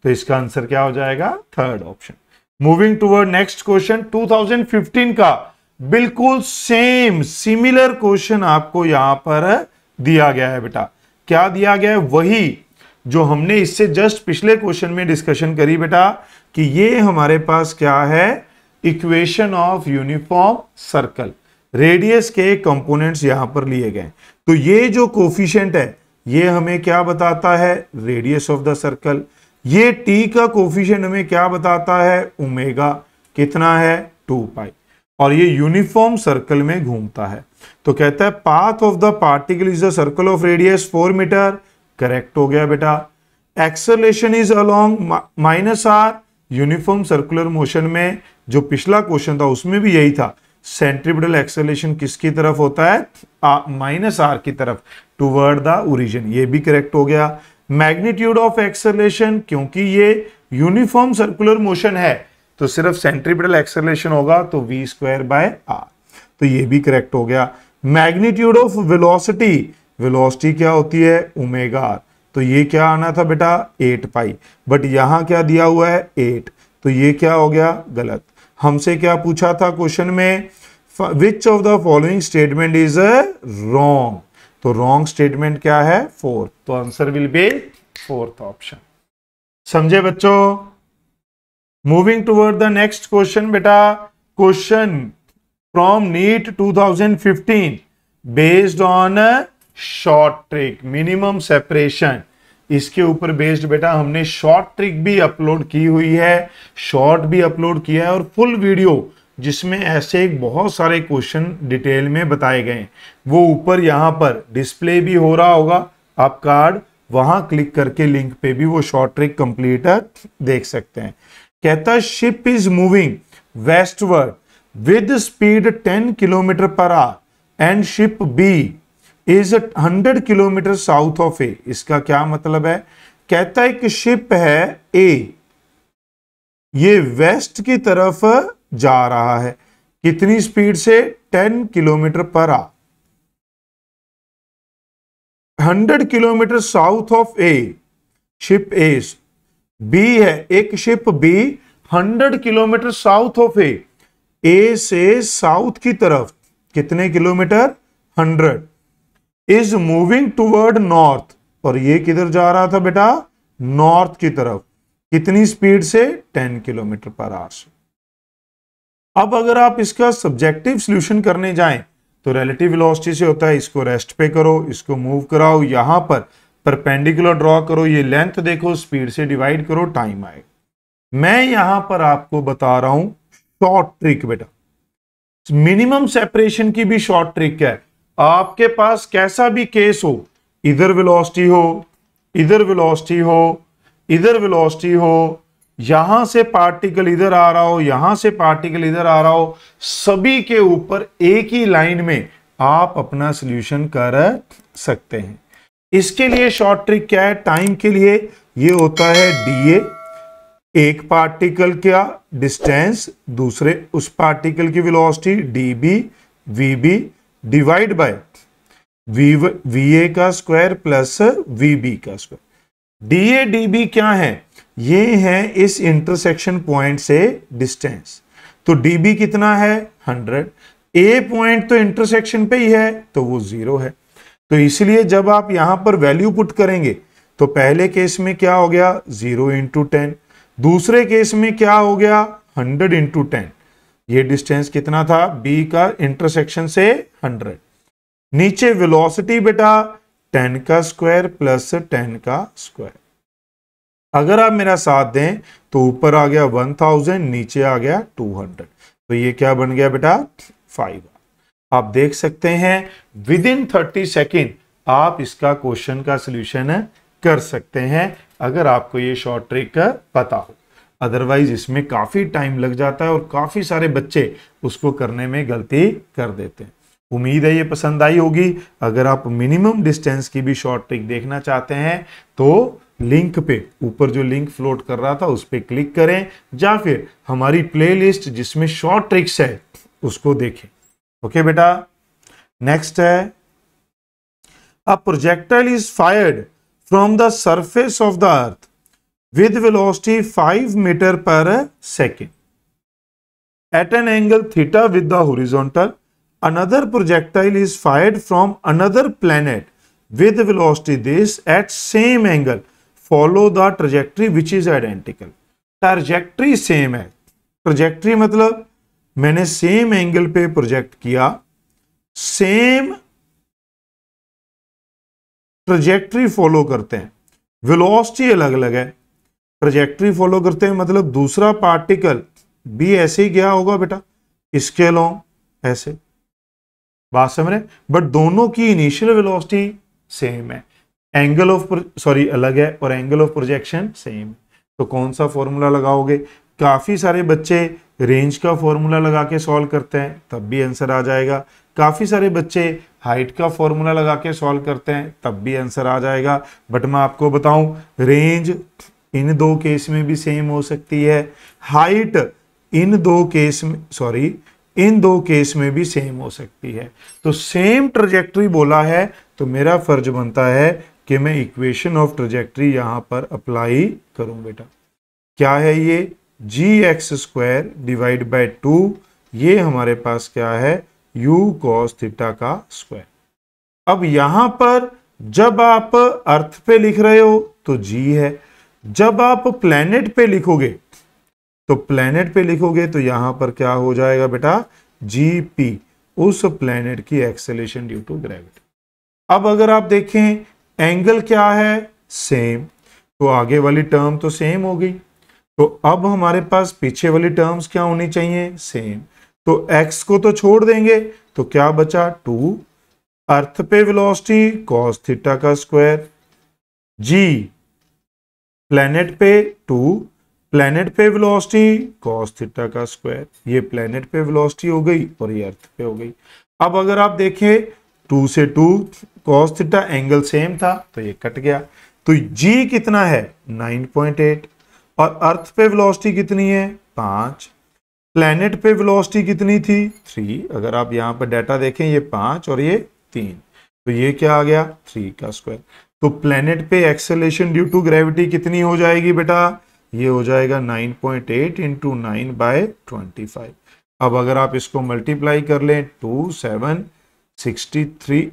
तो इसका आंसर क्या हो जाएगा, third option. Moving toward next question, 2015 का बिल्कुल सेम सिमिलर क्वेश्चन आपको यहां पर दिया गया है बेटा। क्या दिया गया है, वही जो हमने इससे जस्ट पिछले क्वेश्चन में डिस्कशन करी बेटा, कि ये हमारे पास क्या है, equation of uniform circle, radius के कंपोनेंट्स यहां पर लिए गए। तो ये जो कोफिशिएंट है ये हमें क्या बताता है, रेडियस ऑफ द सर्कल। ये टी का कोफिशिएंट हमें क्या बताता है, ओमेगा कितना है, 2 पाई, और ये यूनिफॉर्म सर्कल में घूमता है। तो कहता है path of the particle is the circle of radius 4 meter, correct हो गया बेटा। Acceleration is along minus r, uniform circular motion में जो पिछला क्वेश्चन था उसमें भी यही था, सेंट्रीपिटल एक्सेलरेशन किसकी तरफ होता है, माइनस आर की तरफ, टुवर्ड द ओरिजिन, ये भी करेक्ट हो गया। मैग्नीट्यूड ऑफ एक्सेलरेशन, क्योंकि ये यूनिफॉर्म सर्कुलर मोशन है तो सिर्फ सेंट्रीपिटल एक्सेलरेशन होगा, तो v स्क्वायर बाय आर, तो ये भी करेक्ट हो गया। मैग्नीट्यूड ऑफ वेलोसिटी, वेलोसिटी क्या होती है, ओमेगा आर, तो ये क्या आना था बेटा, 8 पाई, बट यहां क्या दिया हुआ है 8, तो ये क्या हो गया, गलत। हमसे क्या पूछा था क्वेश्चन में, which of the following statement is wrong, तो रॉन्ग स्टेटमेंट क्या है, 4, तो answer will be 4th option. समझे बच्चों? Moving toward the next question बेटा, question from NEET 2015 based on short trick, minimum separation, इसके ऊपर बेस्ड बेटा हमने शॉर्ट ट्रिक भी अपलोड की हुई है, शॉर्ट भी अपलोड किया है, और फुल वीडियो जिसमें ऐसे बहुत सारे क्वेश्चन डिटेल में बताए गए हैं, वो ऊपर यहां पर डिस्प्ले भी हो रहा होगा, आप कार्ड वहां क्लिक करके लिंक पे भी वो शॉर्ट ट्रिक कंप्लीट देख सकते हैं। कहता है ship is moving westward with speed 10 kilometre per hour and ship b is 100 kilometre south of a. इसका क्या मतलब है, कहता है कि शिप है ए, ये वेस्ट की तरफ जा रहा है, कितनी स्पीड से? 10 kilometre per hour. 100 kilometre south of a, ship a, b है एक ship b 100 kilometre south of a से साउथ की तरफ कितने kilometre? 100, is moving toward north, और ये किधर जा रहा था बेटा? नॉर्थ की तरफ। कितनी स्पीड से? 10 किलोमीटर पर आवर से। अब अगर आप इसका सब्जेक्टिव सॉल्यूशन करने जाएं तो रिलेटिव वेलोसिटी से होता है, इसको रेस्ट पे करो, इसको मूव कराओ, यहां पर परपेंडिकुलर ड्रॉ करो, ये लेंथ देखो, स्पीड से डिवाइड करो, टाइम आएगा। मैं यहां पर आपको बता रहा हूं शॉर्ट ट्रिक बेटा, मिनिमम सेपरेशन की भी शॉर्ट ट्रिक है। आपके पास कैसा भी केस हो, इधर वेलोसिटी हो, इधर वेलोसिटी हो, इधर वेलोसिटी हो, यहां से पार्टिकल इधर आ रहा हो, यहां से पार्टिकल इधर आ रहा हो, सभी के ऊपर एक ही लाइन में आप अपना सॉल्यूशन कर सकते हैं। इसके लिए शॉर्ट ट्रिक क्या है? टाइम के लिए ये होता है डीए, एक पार्टिकल का डिस्टेंस दूसरे उस पार्टिकल की velocity dB VB divide by वीए का स्क्वायर प्लस वीबी का स्क्वायर। डीए डीबी क्या है? ये है इस इंटरसेक्शन पॉइंट से डिस्टेंस। तो डीबी कितना है? 100। ए पॉइंट तो इंटरसेक्शन पे ही है तो वो 0 है। तो इसलिए जब आप यहां पर वैल्यू पुट करेंगे तो पहले केस में क्या हो गया? 0 इंटू 10। दूसरे केस में क्या हो गया? 100 इंटू 10। ये डिस्टेंस कितना था? बी का इंटरसेक्शन से 100। नीचे वेलोसिटी बेटा 10 का स्क्वायर प्लस 10 का स्क्वायर। अगर आप मेरा साथ दें तो ऊपर आ गया 1000, नीचे आ गया 200। तो ये क्या बन गया बेटा? 5। आप देख सकते हैं विद इन 30 सेकेंड आप इसका क्वेश्चन का सॉल्यूशन कर सकते हैं अगर आपको ये शॉर्ट ट्रिक पता हो। अदरवाइज इसमें काफी टाइम लग जाता है और काफी सारे बच्चे उसको करने में गलती कर देते हैं। उम्मीद है ये पसंद आई होगी। अगर आप मिनिमम डिस्टेंस की भी शॉर्ट ट्रिक देखना चाहते हैं तो लिंक पे, ऊपर जो लिंक फ्लोट कर रहा था उस पे क्लिक करें, या फिर हमारी प्लेलिस्ट जिसमें शॉर्ट ट्रिक्स है उसको देखें। ओके बेटा, नेक्स्ट है a projectile is fired from the surface of the earth with velocity 5 meter per second at an angle theta with the horizontal. Another projectile is fired from another planet with velocity this at same angle. Follow the trajectory which is identical. Trajectory same है। Trajectory मतलब मैंने same angle पे project किया, same trajectory follow करते हैं, velocity अलग अलग है, ट्रजेक्टरी फॉलो करते हैं मतलब दूसरा पार्टिकल भी ऐसे ही गया होगा बेटा, इसके अलोंग ऐसे, बात समझ रहे? बट दोनों की इनिशियल वेलोसिटी सेम है, एंगल ऑफ अलग है और एंगल ऑफ प्रोजेक्शन सेम है। तो कौन सा फॉर्मूला लगाओगे? काफी सारे बच्चे रेंज का फॉर्मूला लगा के सॉल्व करते हैं तब भी आंसर आ जाएगा। काफी सारे बच्चे हाइट का फॉर्मूला लगा के सॉल्व करते हैं तब भी आंसर आ जाएगा। बट मैं आपको बताऊं रेंज इन दो केस में भी सेम हो सकती है, हाइट इन दो केस में भी सेम हो सकती है। तो सेम ट्रजेक्टरी बोला है तो मेरा फर्ज बनता है कि मैं इक्वेशन ऑफ ट्रजेक्टरी यहां पर अप्लाई करूं बेटा। क्या है ये? gx² डिवाइड बाय 2, ये हमारे पास क्या है? u cos थीटा का स्क्वायर। अब यहां पर जब आप अर्थ पे लिख रहे हो तो g है, जब आप प्लेनेट पे लिखोगे तो यहां पर क्या हो जाएगा बेटा? gp, उस प्लेनेट की एक्सेलेरेशन ड्यू टू ग्रेविटी। अब अगर आप देखें एंगल क्या है? सेम, तो आगे वाली टर्म तो सेम हो गई, तो अब हमारे पास पीछे वाली टर्म्स क्या होनी चाहिए? सेम। तो x को तो छोड़ देंगे तो क्या बचा? 2, अर्थ पे वेलोसिटी cos थीटा का स्क्वायर, g प्लेनेट पे 2, प्लेनेट पे वेलोसिटी cos थीटा का स्क्वायर। ये प्लेनेट पे वेलोसिटी हो गई और ये अर्थ पे हो गई। अब अगर आप देखें 2 से 2 cos थीटा, एंगल सेम था तो ये कट गया। तो g कितना है? 9.8 और अर्थ पे वेलोसिटी कितनी है? 5। प्लेनेट पे वेलोसिटी कितनी थी 3, अगर आप यहाँ पर डाटा देखें ये 5 और ये 3, तो ये क्या आ गया 3 का स्क्वायर। तो प्लेनेट पे एक्सेलेरेशन ड्यू टू ग्रेविटी कितनी हो जाएगी बेटा, ये हो जाएगा 9.8 इंटू 9/25। अब अगर आप इसको मल्टीप्लाई कर लें 2,763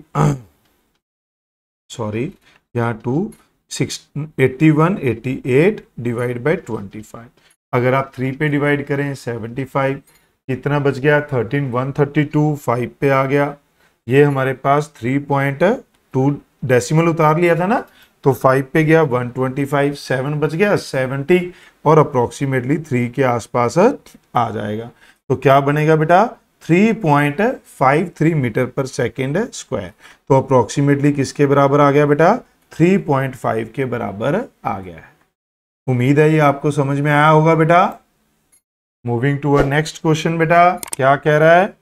सॉरी यहाँ 8188 डिवाइड बाई 25, अगर आप 3 पे डिवाइड करें 75, कितना बच गया 13,132, 5 पे आ गया, ये हमारे पास 3.2 डेसिमल उतार लिया था ना, तो 5 पे गया 125, 7 बच गया 70 और अप्रोक्सीमेटली 3 के आसपास आ जाएगा। तो क्या बनेगा बेटा 3.53 मीटर पर सेकेंड स्क्वायर। तो अप्रोक्सीमेटली किसके बराबर आ गया बेटा 3.5 के बराबर आ गया है। उम्मीद है ये आपको समझ में आया होगा बेटा। मूविंग टूवर्ड नेक्स्ट क्वेश्चन बेटा, क्या कह रहा है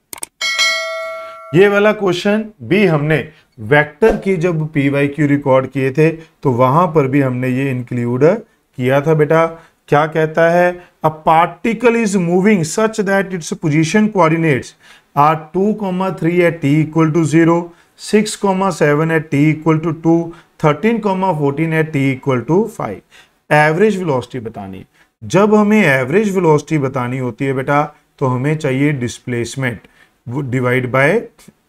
ये वाला क्वेश्चन भी हमने वेक्टर की जब PYQ रिकॉर्ड किए थे तो वहां पर भी हमने ये इंक्लूड किया था बेटा। क्या कहता है, a particle is moving such that its position coordinates are 2,3 at t equal to 0, 6,7 at t equal to 2, 13,14 at t equal to 5। Average velocity बतानी। जब हमें एवरेज वेलोसिटी बतानी होती है बेटा तो हमें चाहिए displacement divide by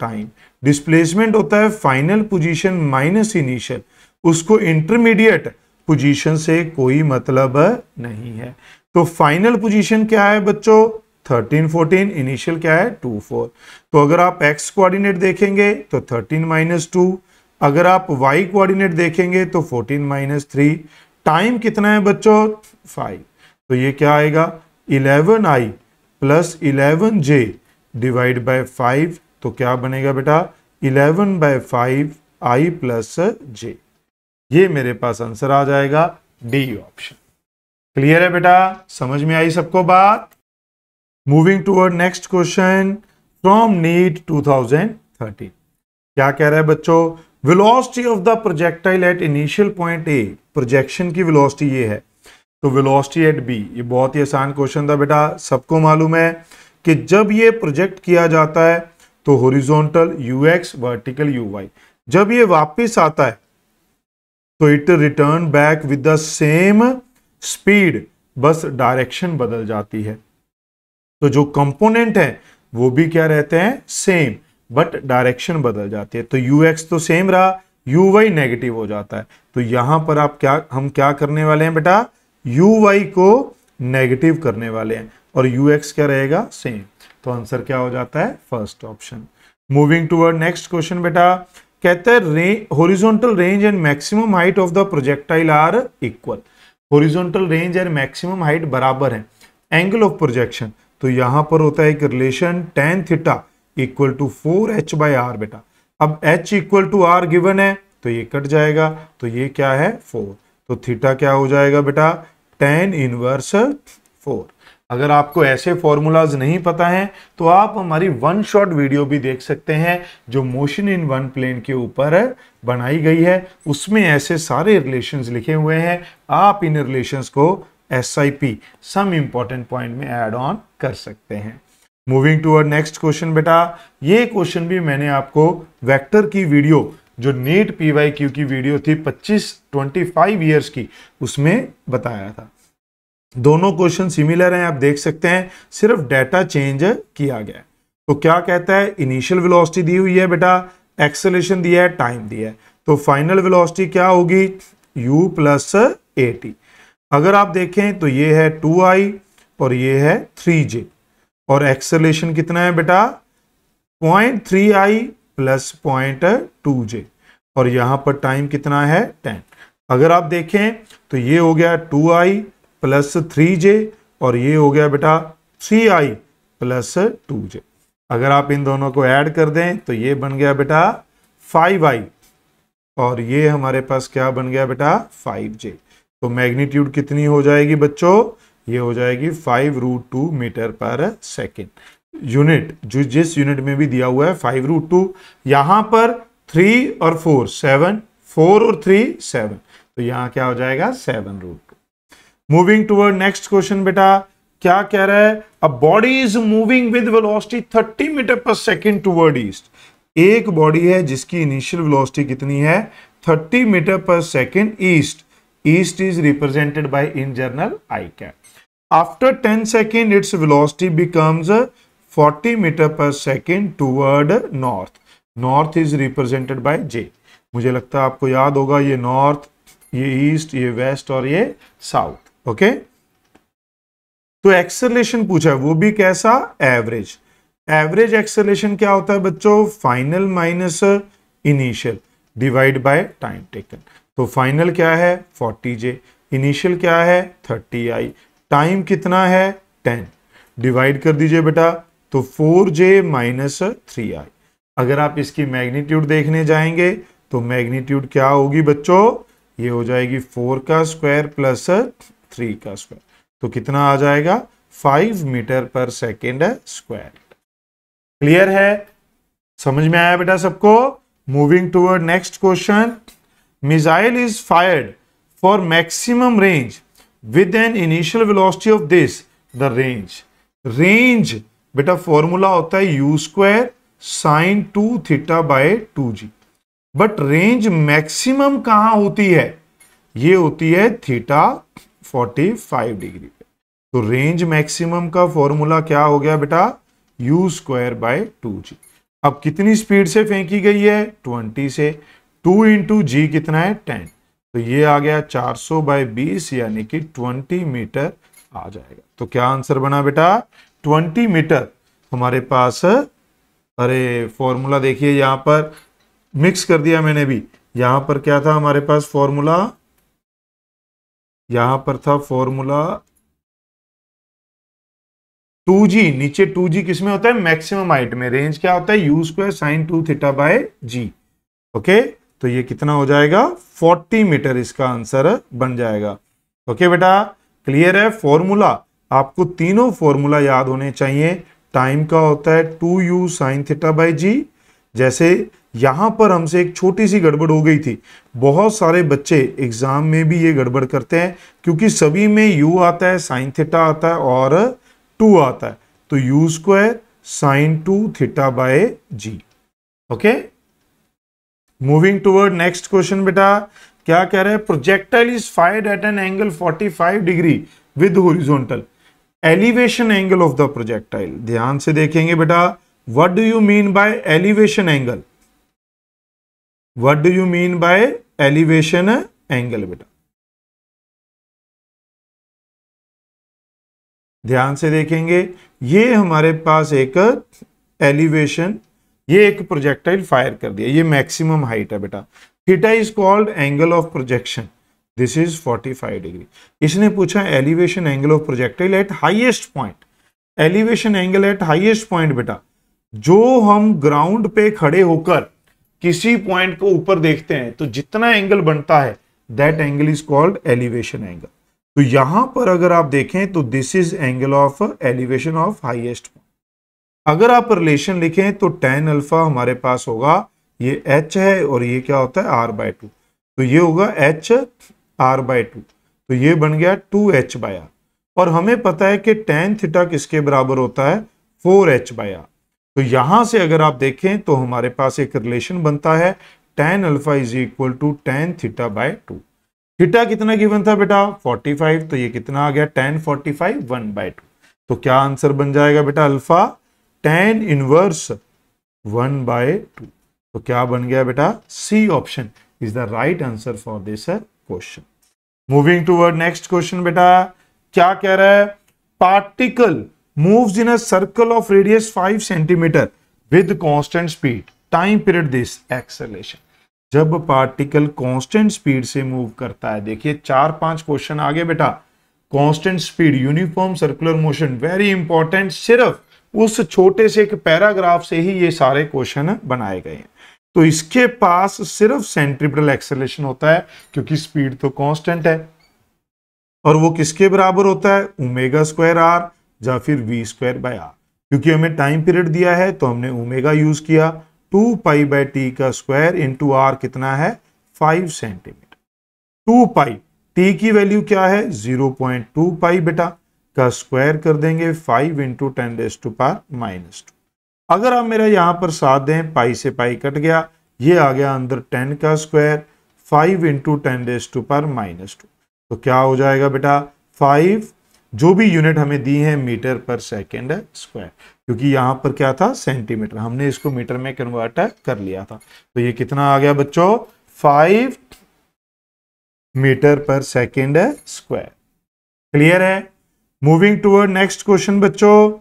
time. Displacement होता है फाइनल पोजीशन माइनस इनिशियल, उसको इंटरमीडिएट पोजीशन से कोई मतलब नहीं है। तो फाइनल पोजीशन क्या है बच्चों 13 14, इनिशियल क्या है 2 4। तो अगर आप x कोऑर्डिनेट देखेंगे तो 13 - 2, अगर आप y कोऑर्डिनेट देखेंगे तो 14 - 3, टाइम कितना है बच्चों 5। तो ये क्या आएगा 11i plus 11j divide by 5, तो क्या बनेगा बेटा 11/5 i प्लस j। ये मेरे पास आंसर आ जाएगा डी ऑप्शन। क्लियर है बेटा, समझ में आई सबको बात। Moving toward next question from NEET 2013। क्या कह रहा है बच्चों, velocity of the projectile at initial point A, projection की वेलोसिटी ये है, तो वेलोसिटी एट बी। ये बहुत ही आसान क्वेश्चन था बेटा, सबको मालूम है कि जब ये प्रोजेक्ट किया जाता है तो हॉरिजॉन्टल ux, वर्टिकल uy, जब ये वापस आता है तो it return back with the same speed, बस डायरेक्शन बदल जाती है। तो जो कंपोनेंट है वो भी क्या रहते हैं सेम, बट डायरेक्शन बदल जाती है। तो ux तो सेम रहा, uy नेगेटिव हो जाता है। तो यहां पर हम क्या करने वाले हैं बेटा, uy को नेगेटिव करने वाले हैं और ux क्या रहेगा सेम। तो आंसर क्या हो जाता है first option. Moving toward next question बेटा, कहते हैं horizontal range and maximum height of the projectile are equal. Horizontal range and maximum height बराबर है एंगल ऑफ प्रोजेक्शन। तो यहां पर होता है एक relation tan theta equal to 4h/r बेटा। अब h equal to r given है तो ये कट जाएगा, तो ये क्या है 4, तो थीटा क्या हो जाएगा बेटा tan इनवर्स 4। अगर आपको ऐसे फॉर्मूलाज नहीं पता हैं तो आप हमारी वन शॉट वीडियो भी देख सकते हैं जो मोशन इन वन प्लेन के ऊपर बनाई गई है, उसमें ऐसे सारे रिलेशंस लिखे हुए हैं। आप इन रिलेशंस को SIP सम इंपॉर्टेंट पॉइंट में ऐड ऑन कर सकते हैं। मूविंग टूवर्ड नेक्स्ट क्वेश्चन बेटा, ये क्वेश्चन भी मैंने आपको वेक्टर की वीडियो जो नीट PYQ की वीडियो थी 25 ईयर्स की, उसमें बताया था। दोनों क्वेश्चन सिमिलर हैं, आप देख सकते हैं, सिर्फ डाटा चेंज किया गया है। तो क्या कहता है, इनिशियल वेलोसिटी दी हुई है बेटा, एक्सेलरेशन दिया है, टाइम दिया है, तो फाइनल वेलोसिटी क्या होगी u प्लस at। अगर आप देखें तो ये है 2i और ये है 3j और एक्सेलरेशन कितना है बेटा 0.3i प्लस 0.2j और यहां पर टाइम कितना है 10। अगर आप देखें तो ये हो गया 2i प्लस 3j और ये हो गया बेटा 3i प्लस 2j। अगर आप इन दोनों को ऐड कर दें तो ये बन गया बेटा 5i और ये हमारे पास क्या बन गया बेटा 5j। तो मैग्नीट्यूड कितनी हो जाएगी बच्चों, ये हो जाएगी 5√2 मीटर पर सेकेंड। यूनिट जो जिस यूनिट में भी दिया हुआ है 5√2, यहां पर 3 और 4 7, 4 और 3 7, तो यहां क्या हो जाएगा 7√2। मूविंग टूवर्ड नेक्स्ट क्वेश्चन बेटा, क्या कह रहा है? A body is moving with velocity 30 metre per second toward east. एक बॉडी है जिसकी इनिशियल वेलोसिटी कितनी है? 30 metre per second east. East is represented by in general i cap. After 10 second its velocity becomes 40 metre per second toward north. North is represented by j. मुझे लगता है आपको याद होगा, ये नॉर्थ, ये ईस्ट, ये वेस्ट और ये साउथ। ओके, तो एक्सेलरेशन पूछा है, वो भी कैसा? एवरेज। एवरेज एक्सेलरेशन क्या होता है बच्चों? Final minus initial divide by time taken. तो फाइनल क्या है? 40J, इनिशियल क्या है? 30I, टाइम कितना है? 10। डिवाइड कर दीजिए बेटा, तो 4J माइनस 3I। अगर आप इसकी मैग्नीट्यूड देखने जाएंगे तो मैग्नीट्यूड क्या होगी बच्चों? ये हो जाएगी 4 का स्क्वायर प्लस 3 का स्क्वायर। तो कितना आ जाएगा? 5 metre per second square. Clear है? समझ में आया बेटा सबको? Moving toward next question. Missile is fired for maximum range with an initial velocity of this the range. Range बेटा फॉर्मूला होता है u square sine 2 theta by 2g। But range maximum कहां होती है? ये होती है थीटा 45 डिग्री पे। तो रेंज मैक्सिमम का फॉर्मूला क्या हो गया बेटा? u square by 2g। अब कितनी स्पीड से फेंकी गई है? 20 से। 2 इंटू जी कितना है? 10। तो ये आ गया 400 बाय 20 यानी कि 20 मीटर आ जाएगा। तो क्या आंसर बना बेटा? 20 मीटर हमारे पास। अरे फॉर्मूला देखिए, यहां पर मिक्स कर दिया मैंने भी। यहां पर क्या था हमारे पास फॉर्मूला? यहां पर था फॉर्मूला 2g, नीचे 2g किसमें होता है? मैक्सिमम हाइट में। रेंज क्या होता है? u square sine 2 theta by g। Okay, तो ये कितना हो जाएगा? 40 मीटर इसका आंसर बन जाएगा। ओके बेटा, क्लियर है? फॉर्मूला आपको तीनों फॉर्मूला याद होने चाहिए। टाइम का होता है 2u sine theta by g। जैसे यहां पर हमसे एक छोटी सी गड़बड़ हो गई थी। बहुत सारे बच्चे एग्जाम में भी ये गड़बड़ करते हैं, क्योंकि सभी में u आता है, साइन थीटा आता है और 2 आता है। तो u square sine 2 theta by g। Okay, moving toward next question बेटा। क्या कह रहे हैं? Projectile is fired eight an angle 45 degree with horizontal. Elevation angle of the projectile, ध्यान से देखेंगे बेटा। What do you mean by elevation angle? What do you mean by elevation angle बेटा? ध्यान से देखेंगे, ये हमारे पास एक एलिवेशन, ये एक प्रोजेक्टाइल फायर कर दिया, ये मैक्सिमम हाइट है बेटा। Theta is called angle of projection, this is 45 degree. इसने पूछा elevation angle of projectile eight highest point. Elevation angle eight highest point बेटा, जो हम ग्राउंड पे खड़े होकर किसी पॉइंट को ऊपर देखते हैं तो जितना एंगल बनता है that angle is called elevation angle. तो यहां पर अगर आप देखें तो this is angle of elevation of highest point. अगर आप रिलेशन लिखें तो tan अल्फा हमारे पास होगा, ये h है और ये क्या होता है? r/2। तो ये होगा h r/2। तो ये बन गया 2h/r। और हमें पता है कि tan थीटा किसके बराबर होता है? 4h/r। तो यहां से अगर आप देखें तो हमारे पास एक रिलेशन बनता है, tan alpha is equal to tan theta by 2। Theta कितना गिवन था बेटा? 45। तो ये कितना आ गया? tan 45 1/2। तो क्या आंसर बन जाएगा बेटा? Alpha tan inverse 1/2। तो क्या बन गया बेटा? C option is the right answer for this question. Moving toward next question बेटा। क्या कह रहा है? Particle moves in a circle of radius 5 centimeter with constant speed. Time period this acceleration. जब पार्टिकल कांस्टेंट स्पीड से move करता है, देखिए 4-5 क्वेश्चन आगे बेटा। Constant speed, uniform circular motion, very important. सिर्फ उस छोटे से एक पैराग्राफ से ही ये सारे क्वेश्चन बनाए गए हैं। तो इसके पास सिर्फ सेंट्रीपिटल एक्सेलरेशन होता है, क्योंकि स्पीड तो कांस्टेंट है। और वो किसके बराबर होता है? ओमेगा स्क्वायर आर या फिर v स्क्वायर बाय आर। क्योंकि हमें टाइम पीरियड दिया है तो हमने ओमेगा यूज किया। 2 पाई बाय टी का स्क्वायर इंटू आर कितना है? 5 सेंटीमीटर। 2 पाई, टी की वैल्यू क्या है? 0.2 पाई बेटा। का स्क्वायर कर देंगे 5 इंटू 10⁻⁻²। अगर आप मेरा यहां पर साथ दें, पाई से पाई कट गया, ये आ गया अंदर 10 का स्क्वायर 5 इंटू 10⁻²। तो क्या हो जाएगा बेटा 5, जो भी यूनिट हमें दी है मीटर पर सेकेंड स्क्वायर, क्योंकि यहां पर क्या था सेंटीमीटर, हमने इसको मीटर में कन्वर्ट कर लिया था। तो ये कितना आ गया बच्चों 5 metre per second square. Clear है। मूविंग टूवर्ड नेक्स्ट क्वेश्चन बच्चों,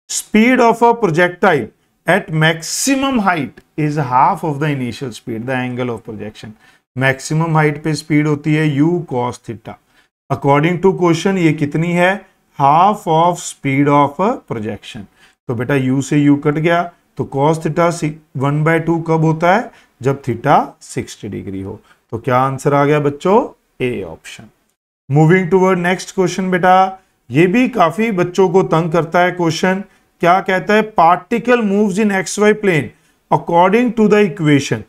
speed of a projectile at maximum height is half of the initial speed the angle of projection. Maximum height पे स्पीड होती है u cos theta. According to question ये कितनी है, half of speed of projection. तो बेटा u से u cut गया, तो cos थीटा 1/2 कब होता है, जब थीटा 60 डिग्री हो। तो क्या आंसर आ गया बच्चों, A option. Moving toward next question बेटा, ये भी काफी बच्चों को तंग करता है क्वेश्चन। क्या कहता है, particle moves in XY plane according to the equation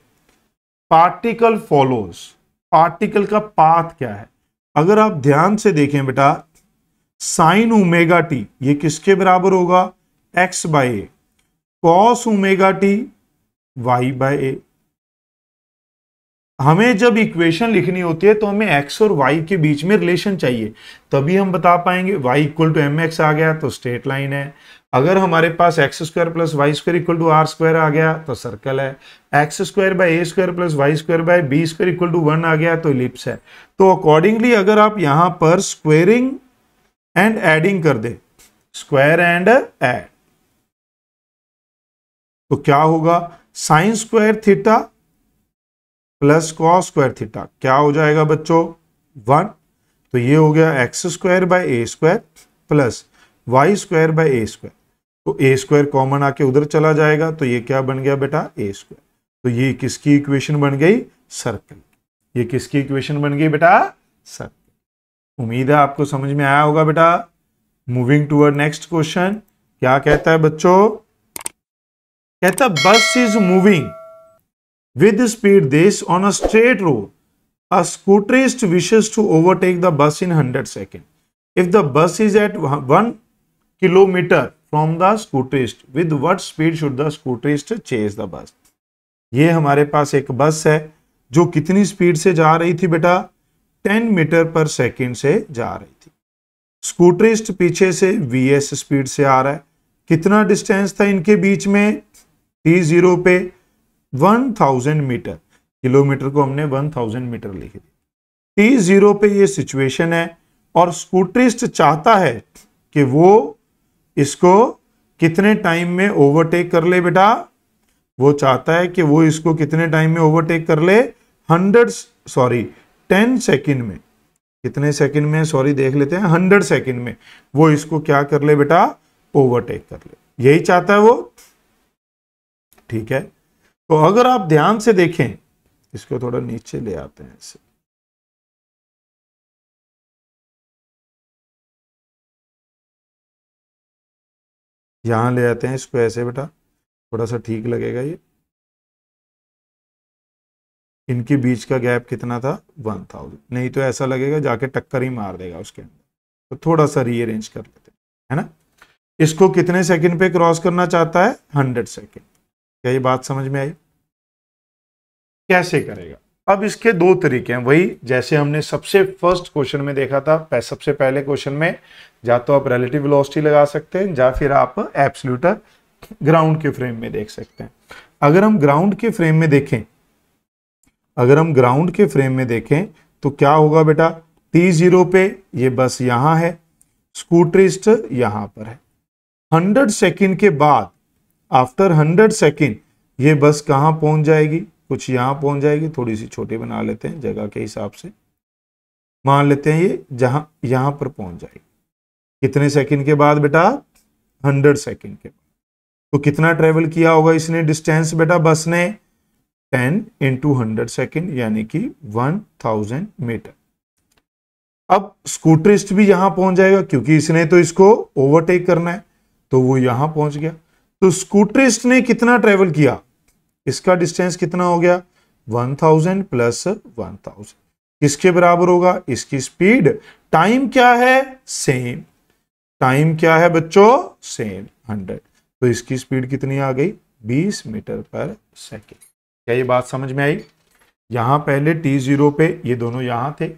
particle follows. Particle का पाथ क्या है, अगर आप ध्यान से देखें बेटा, साइन ओमेगा टी ये किसके बराबर होगा, x/a, cos omega T y/a। हमें जब इक्वेशन लिखनी होती है तो हमें x और y के बीच में रिलेशन चाहिए, तभी हम बता पाएंगे। y इक्वल टू mx आ गया तो स्ट्रेट लाइन है, अगर हमारे पास x² plus y² equal to r² आ गया तो सर्कल है, x² plus y² equal to 1 आ गया तो इलिप्स है। तो अकॉर्डिंगली अगर आप यहां पर स्क्वेयरिंग एंड एडिंग कर दे, स्क्वायर एंड एड, तो क्या होगा, sign square theta plus cos square theta क्या हो जाएगा बच्चों 1। तो ये हो गया x² प्लस y²/a²। तो a² कॉमन आके उधर चला जाएगा, तो ये क्या बन गया बेटा a²। तो ये किसकी इक्वेशन बन गई, सर्कल। ये किसकी इक्वेशन बन गई बेटा, सर्कल। उम्मीद है आपको समझ में आया होगा बेटा। मूविंग टूवर्ड नेक्स्ट क्वेश्चन, क्या कहता है बच्चों, कहता बस is moving with speed this on a straight road. A scooterist wishes to overtake the bus in 100 seconds. If the bus is at 1 kilometer from the scooterist, with what speed should the scooterist chase the bus? ये हमारे पास एक बस है जो कितनी speed से जा रही थी बेटा, 10 मीटर पर सेकेंड से जा रही थी। स्कूटरिस्ट पीछे से vs स्पीड से आ रहा है। कितना डिस्टेंस था इनके बीच में, t0 पे 1000 मीटर, किलोमीटर को हमने 1000 मीटर लिख दिया। t0 पे ये सिचुएशन है और स्कूटरिस्ट चाहता है कि वो इसको कितने टाइम में ओवरटेक कर ले बेटा, वो चाहता है कि वो इसको कितने टाइम में ओवरटेक कर ले, 10 सेकंड में। कितने सेकंड में, सॉरी देख लेते हैं, 100 सेकंड में वो इसको क्या कर ले बेटा, ओवरटेक कर ले। यही चाहता है वो, ठीक है। तो अगर आप ध्यान से देखें, इसको थोड़ा नीचे ले आते हैं ऐसे, यहां ले आते हैं इसको ऐसे बेटा, थोड़ा सा ठीक लगेगा। ये इनके बीच का गैप कितना था 1000, नहीं तो ऐसा लगेगा जाके टक्कर ही मार देगा उसके अंदर। तो थोड़ा सा रीअरेंज कर लेते हैं, है ना। इसको कितने सेकंड पे क्रॉस करना चाहता है, 100 सेकंड। क्या ये बात समझ में आई, कैसे करेगा। अब इसके दो तरीके हैं, वही जैसे हमने सबसे फर्स्ट क्वेश्चन में देखा था। सबसे पहले क्वेश्चन में या तो आप रिलेटिव वेलोसिटी लगा सकते हैं या फिर आप एब्सोल्यूट ग्राउंड के फ्रेम में देख सकते हैं। अगर हम ग्राउंड के फ्रेम में देखें, तो क्या होगा बेटा, t0 पे ये बस यहां है, स्कूटरिस्ट यहां पर है। 100 सेकंड के बाद, आफ्टर 100 सेकंड ये बस कहां पहुंच जाएगी, कुछ यहां पहुंच जाएगी। थोड़ी सी छोटी बना लेते हैं जगह के हिसाब से, मान लेते हैं ये यहां पर पहुंच जाएगी। कितने सेकंड के बाद बेटा, 100 सेकंड के बाद। तो कितना ट्रेवल किया होगा इसने डिस्टेंस बेटा, बस ने 10 इंटू 100 सेकेंड यानी कि 1000 मीटर। अब स्कूटरिस्ट भी यहां पहुंच जाएगा क्योंकि इसने तो इसको ओवरटेक करना है, तो वो यहां पहुंच गया। तो स्कूटरिस्ट ने कितना ट्रेवल किया, इसका डिस्टेंस कितना हो गया, 1000 प्लस 1000 किसके बराबर होगा, इसकी स्पीड। टाइम क्या है, सेम, टाइम क्या है बच्चों, सेम 100। तो इसकी स्पीड कितनी आ गई, 20 मीटर पर सेकेंड। क्या ये बात समझ में आई? यहां पहले t0 पे ये दोनों यहां थे,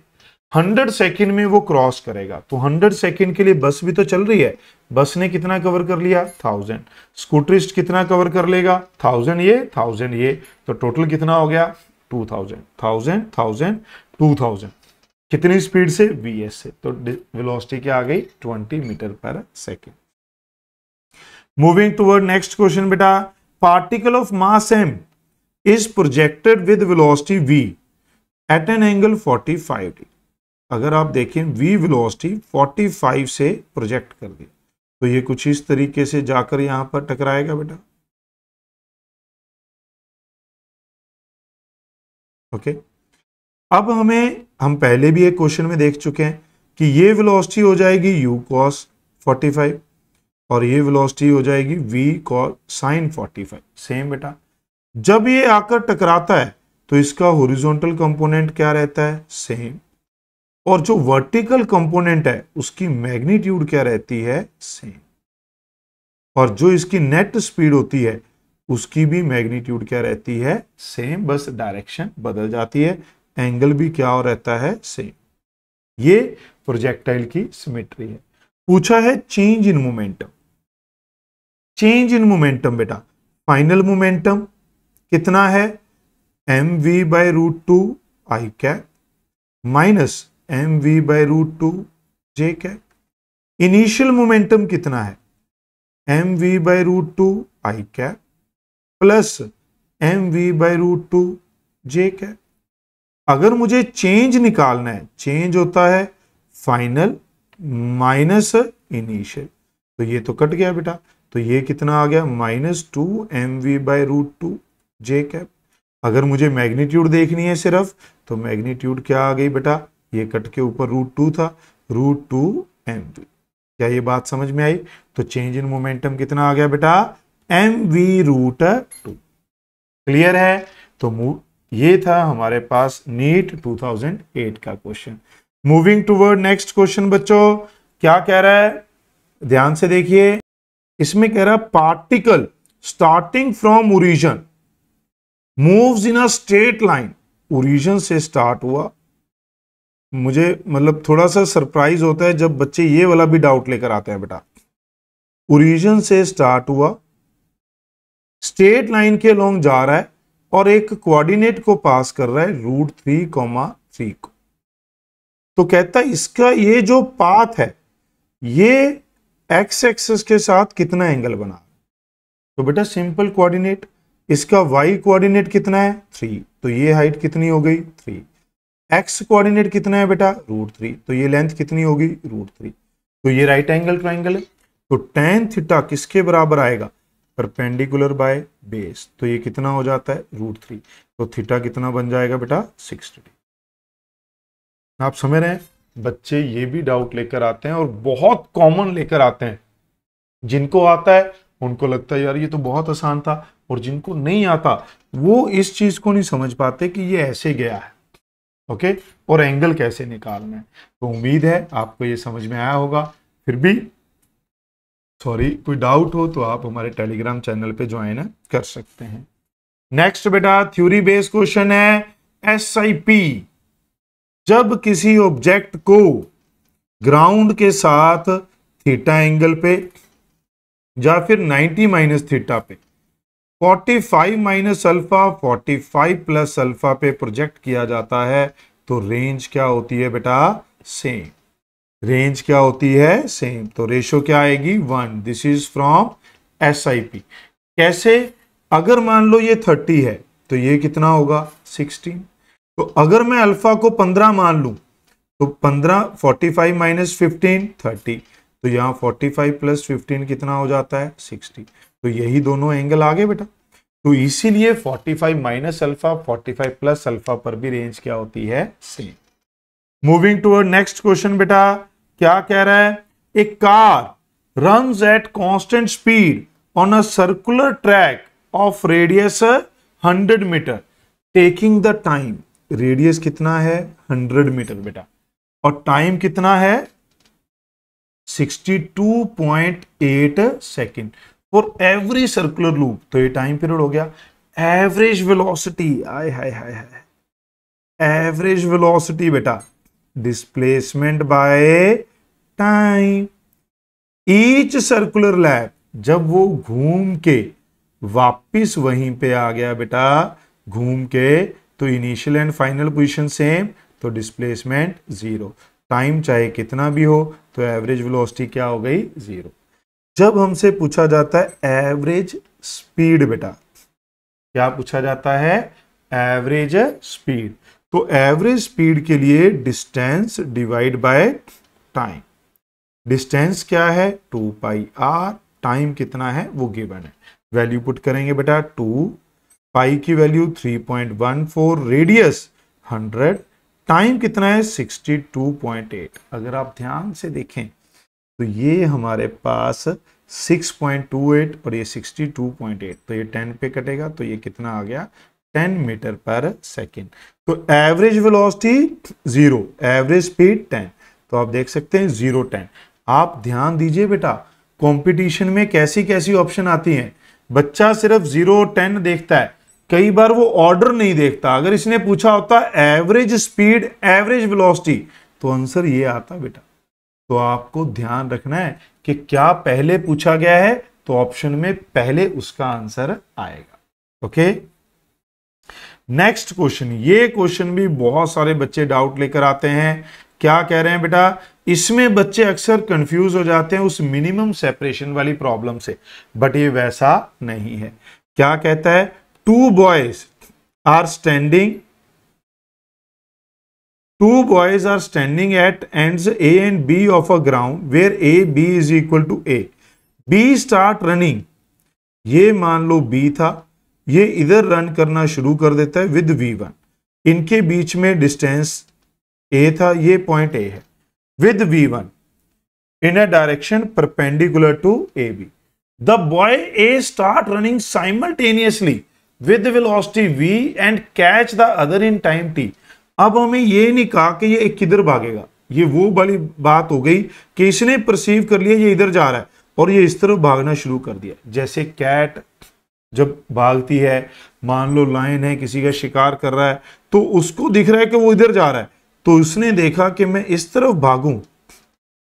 100 सेकेंड में वो क्रॉस करेगा, तो 100 सेकेंड के लिए बस भी तो चल रही है, बस ने कितना कवर कर लिया, 1000। स्कूटरिस्ट कितना कवर कर लेगा, 1000 ये 1000 ये, तो टोटल कितना हो गया, 2000, 1000 1000 2000। कितनी स्पीड से, vs से, तो वेलोसिटी क्या आ गई, 20 metre per second. Moving toward next question बेटा, particle of mass m is projected with velocity v at an angle 45 degree। अगर आप देखें v वेलोसिटी 45 से प्रोजेक्ट कर दी, तो ये कुछ इस तरीके से जाकर यहां पर टकराएगा बेटा। ओके, अब हम पहले भी एक क्वेश्चन में देख चुके हैं कि ये वेलोसिटी हो जाएगी u cos 45 और ये वेलोसिटी हो जाएगी v cos sin 45। सेम बेटा, जब ये आकर टकराता है तो इसका हॉरिजॉन्टल कंपोनेंट क्या रहता है, सेम, और जो वर्टिकल कंपोनेंट है उसकी मैग्नीट्यूड क्या रहती है, सेम, और जो इसकी नेट स्पीड होती है उसकी भी मैग्नीट्यूड क्या रहती है, सेम, बस डायरेक्शन बदल जाती है, एंगल भी क्या रहता है, सेम। ये प्रोजेक्टाइल की सिमेट्री है। पूछा है change in momentum. Change in momentum बेटा, फाइनल मोमेंटम कितना है, mv/√2 i cap minus mv/√2 j cap. Initial momentum कितना है, mv/√2 i cap plus mv/√2 j cap. अगर मुझे चेंज निकालना है, चेंज होता है फाइनल माइनस इनिशियल, तो ये तो कट गया बेटा, तो ये कितना आ गया, -2 mv/√2 j कैप। अगर मुझे मैग्नीट्यूड देखनी है सिर्फ, तो मैग्नीट्यूड क्या आ गई बेटा, ये कट के ऊपर √2 था, √2 mv। क्या ये बात समझ में आई? तो चेंज इन मोमेंटम कितना आ गया बेटा, mv√2। क्लियर है? तो ये था हमारे पास नीट 2008 का question. Moving toward next question बच्चों, क्या कह रहा है, ध्यान से देखिए। इसमें कह रहा है particle starting from origin moves in a straight line. Origin से स्टार्ट हुआ, मुझे मतलब थोड़ा सा सरप्राइज होता है जब बच्चे ये वाला भी डाउट लेकर आते हैं बेटा। ओरिजिन से स्टार्ट हुआ, स्ट्रेट लाइन के अलोंग जा रहा है और एक कोऑर्डिनेट को पास कर रहा है √3,3 को। तो कहता है इसका ये जो पाथ है ये एक्स एक्सिस के साथ कितना एंगल बना। तो बेटा सिंपल कोऑर्डिनेट, इसका y कोऑर्डिनेट कितना है 3, तो ये हाइट कितनी हो गई 3। x कोऑर्डिनेट कितना है बेटा √3, तो ये लेंथ कितनी होगी √3। तो ये राइट एंगल ट्राइंगल है, तो tan थीटा किसके बराबर आएगा, परपेंडिकुलर बाय बेस, तो ये कितना हो जाता है √3। तो थीटा कितना बन जाएगा बेटा 60 डिग्री। आप समझ रहे हैं? बच्चे ये भी डाउट लेकर आते हैं और बहुत कॉमन लेकर आते हैं। जिनको आता है उनको लगता है यार ये तो बहुत आसान था, और जिनको नहीं आता वो इस चीज को नहीं समझ पाते कि ये ऐसे गया है, ओके, और एंगल कैसे निकालना है। तो उम्मीद है आपको ये समझ में आया होगा। फिर भी कोई डाउट हो तो आप हमारे टेलीग्राम चैनल पे ज्वाइन कर सकते हैं। नेक्स्ट बेटा थ्योरी बेस्ड क्वेश्चन है SIP। जब किसी ऑब्जेक्ट को ग्राउंड के साथ थीटा एंगल पे या फिर 90 माइनस थीटा पे 45 माइनस अल्फा 45 प्लस अल्फा पे प्रोजेक्ट किया जाता है, तो रेंज क्या होती है बेटा सेम। रेंज क्या होती है सेम, तो रेशो क्या आएगी 1। This is from SIP। कैसे, अगर मान लो ये 30 है तो ये कितना होगा 16। तो अगर मैं अल्फा को 15 मान लूं तो 15 45 माइनस 15 30, तो यहां 45 प्लस 15 कितना हो जाता है 60। तो यही दोनों एंगल आ गए बेटा। तो इसीलिए 45 माइनस अल्फा 45 प्लस अल्फा पर भी रेंज क्या होती है same. Moving toward next question बेटा, क्या कह रहा है, a car runs at constant speed on a circular track of radius 100 metre taking the time. Radius कितना है 100 मीटर बेटा, और टाइम कितना है 62.8 second for every circular loop. तो ये टाइम पीरियड हो गया। एवरेज वेलोसिटी, आय हाय हाय हाय, एवरेज वेलोसिटी बेटा displacement by time. Each circular lap, जब वो घूम के वापिस वहीं पे आ गया बेटा घूम के, तो initial and final position same, तो डिस्प्लेसमेंट जीरो। टाइम चाहे कितना भी हो तो एवरेज वेलोसिटी क्या हो गई, जीरो। जब हमसे पूछा जाता है एवरेज स्पीड बेटा, क्या पूछा जाता है, एवरेज स्पीड, तो एवरेज स्पीड के लिए distance divide by time. Distance क्या है, 2 पाई आर, टाइम कितना है वो गिवन है, वैल्यू पुट करेंगे बेटा 2, पाई की वैल्यू 3.14, रेडियस 100, टाइम कितना है 62.8। अगर आप ध्यान से देखें तो ये हमारे पास 6.28 और ये 62.8, तो ये 10 पे कटेगा तो ये कितना आ गया 10 मीटर पर सेकेंड। तो एवरेज वेलोसिटी 0, एवरेज स्पीड 10, तो आप देख सकते हैं 0 10। आप ध्यान दीजिए बेटा, कंपटीशन में कैसी कैसी ऑप्शन आती हैं। बच्चा सिर्फ 0 10 देखता है, कई बार वो ऑर्डर नहीं देखता। अगर इसने पूछा होता एवरेज स्पीड एवरेज वेलोसिटी, तो आंसर ये आता बेटा। तो आपको ध्यान रखना है कि क्या पहले पूछा गया है, तो ऑप्शन में पहले उसका आंसर आएगा। Okay, next question. ये क्वेश्चन भी बहुत सारे बच्चे डाउट लेकर आते हैं। क्या कह रहे हैं बेटा, इसमें बच्चे अक्सर कंफ्यूज हो जाते हैं उस मिनिमम सेपरेशन वाली प्रॉब्लम से, बट ये वैसा नहीं है। क्या कहता है, 2 boys are standing at ends A and B of a ground where A B is equal to A. B start running, ये मान लो B था, ये इधर रन करना शुरू कर देता है विद V1। इनके बीच में डिस्टेंस A था, ये पॉइंट A है, with V1 in a direction perpendicular to AB. The boy A start running simultaneously with velocity v and catch the other in time t। अब हमें ये नहीं कहा कि ये किधर भागेगा, ये वो वाली बात हो गई कि इसने परसीव कर लिया ये इधर जा रहा है और ये इस तरफ भागना शुरू कर दिया। जैसे कैट जब भागती है, मान लो लायन है किसी का शिकार कर रहा है, तो उसको दिख रहा है कि वो इधर जा रहा है, तो उसने देखा कि मैं इस तरफ भागूं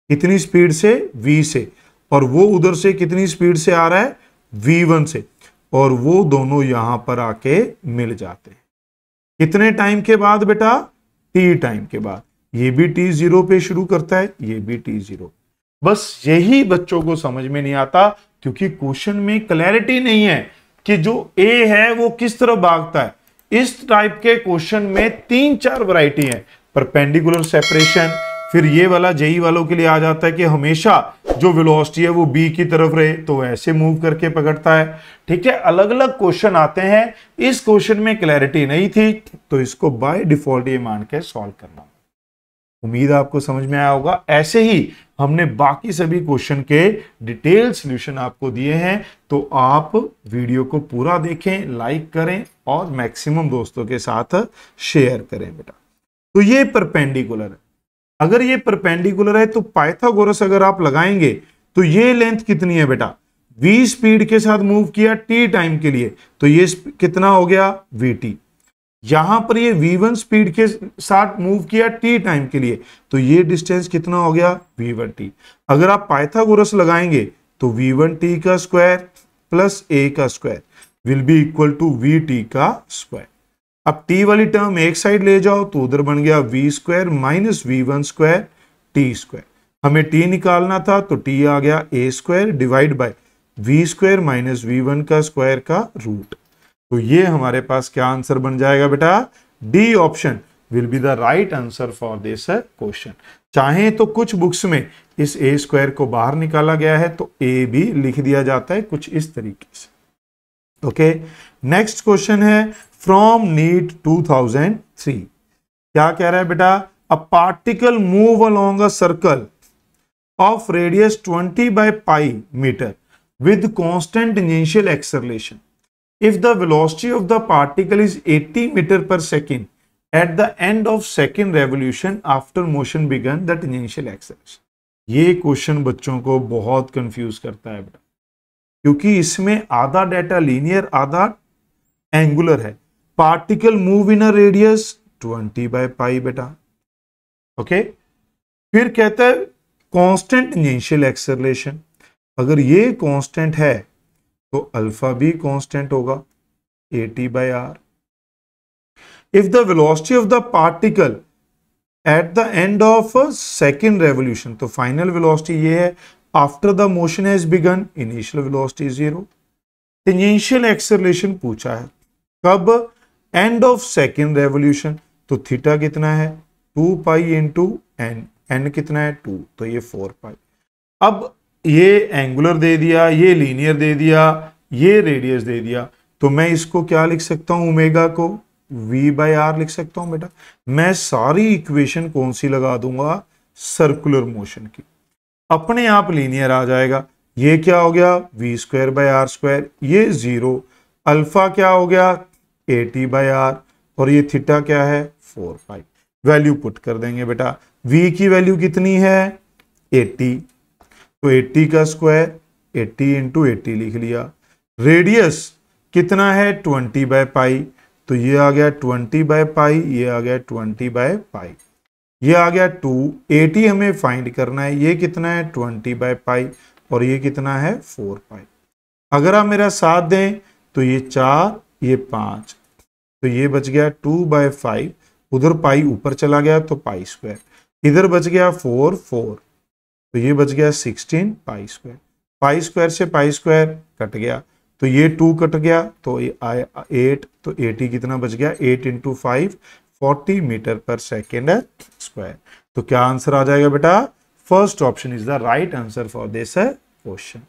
कितनी स्पीड से, v से, और वो उधर से कितनी स्पीड से आ रहा है, v1 से, और वो दोनों यहां पर आके मिल जाते हैं। कितने टाइम के बाद बेटा, t टाइम के बाद। ये भी t0 पे शुरू करता है, ये भी t0। बस यही बच्चों को समझ में नहीं आता, क्योंकि क्वेश्चन में क्लैरिटी नहीं है कि जो a है वो किस तरफ भागता है। इस टाइप के क्वेश्चन में 3-4 वैरायटी है, परपेंडिकुलर सेपरेशन, फिर ये वाला जेई वालों के लिए आ जाता है कि हमेशा जो वेलोसिटी है वो बी की तरफ रहे, तो ऐसे मूव करके पकड़ता है। ठीक है, अलग अलग क्वेश्चन आते हैं। इस क्वेश्चन में क्लैरिटी नहीं थी, तो इसको बाय डिफॉल्ट ये मान के सॉल्व करना। उम्मीद आपको समझ में आया होगा। ऐसे ही हमने बाकी सभी क्वेश्चन के डिटेल सॉल्यूशन आपको दिए हैं, तो आप वीडियो को पूरा देखें, लाइक करें और मैक्सिमम दोस्तों के साथ शेयर करें बेटा। तो ये परपेंडिकुलर है, अगर ये परपेंडिकुलर है तो पाइथागोरस अगर आप लगाएंगे तो ये लेंथ कितनी है बेटा, v स्पीड के साथ मूव किया t टाइम के लिए, तो ये कितना हो गया vt। यहां पर ये v1 स्पीड के साथ मूव किया t टाइम के लिए, तो ये डिस्टेंस कितना हो गया v1t। अगर आप पाइथागोरस लगाएंगे तो v1t का स्क्वायर प्लस a का square will be equal to vt का स्क्वायर। अब t वाली टर्म एक साइड ले जाओ तो उधर बन गया v square minus v1 square t square. हमें t निकालना था तो t आ गया a square divide by v square minus v1 का स्क्वायर का रूट। तो ये हमारे पास क्या आंसर बन जाएगा बेटा, D option will be the right answer for this question. चाहे तो कुछ बुक्स में इस a स्क्वायर को बाहर निकाला गया है तो a भी लिख दिया जाता है कुछ इस तरीके से। ओके, नेक्स्ट क्वेश्चन है फ्रॉम नीट 2003। क्या कह रहा है बेटा, a particle move along a circle of radius 20 by pi meter with constant initial acceleration. If the velocity of the particle is 80 meter per second at the end of second revolution after motion began that initial acceleration. ये question बच्चों को बहुत confuse करता है बेटा, क्योंकि इसमें आधा डेटा लीनियर आधा एंगुलर है। Particle move in a radius 20/π बेटा। ओके, फिर कहता है कांस्टेंट टेंजेंशियल एक्सेलरेशन। अगर ये कांस्टेंट है तो अल्फा भी कांस्टेंट होगा, AT/r। If the velocity of the particle at the end of second revolution, तो फाइनल वेलोसिटी ये है after the motion has begin, initial velocity 0। Tangential acceleration पूछा है कब, एंड ऑफ सेकेंड रेवोल्यूशन, तो थीटा कितना है 2π इंटू एन, एन कितना है 2, तो ये 4π। अब ये एंगुलर दे दिया, ये लीनियर दे दिया, ये रेडियस दे दिया, तो मैं इसको क्या लिख सकता हूं, ओमेगा को V/r लिख सकता हूं बेटा। मैं सारी इक्वेशन कौन सी लगा दूंगा, सर्कुलर मोशन की, अपने आप लीनियर आ जाएगा। ये क्या हो गया V²/r², ये 0, अल्फा क्या हो गया AT/r, और ये थीटा क्या है 4π। वैल्यू पुट कर देंगे बेटा। V की वैल्यू कितनी है 80, तो 80 का स्क्वायर 80 इंटू 80 लिख लिया। रेडियस कितना है 20/π, तो ये आ गया 20/π, ये आ गया 20/π, ये आ गया 2। 80 हमें फाइंड करना है, ये कितना है 20/π, और ये कितना है 4π। अगर आप मेरा साथ दें तो ये 4, ये 5, तो ये बच गया 2/5, उधर पाई ऊपर चला गया तो π², इधर बच गया 4, तो ये बच गया 16 π²। π² से π² कट गया, तो ये 2 कट गया, तो ये 8, तो 80 कितना बच गया 8 into 5, 40 metre per second square. तो क्या आंसर आ जाएगा बेटा, first option is the right answer for this question.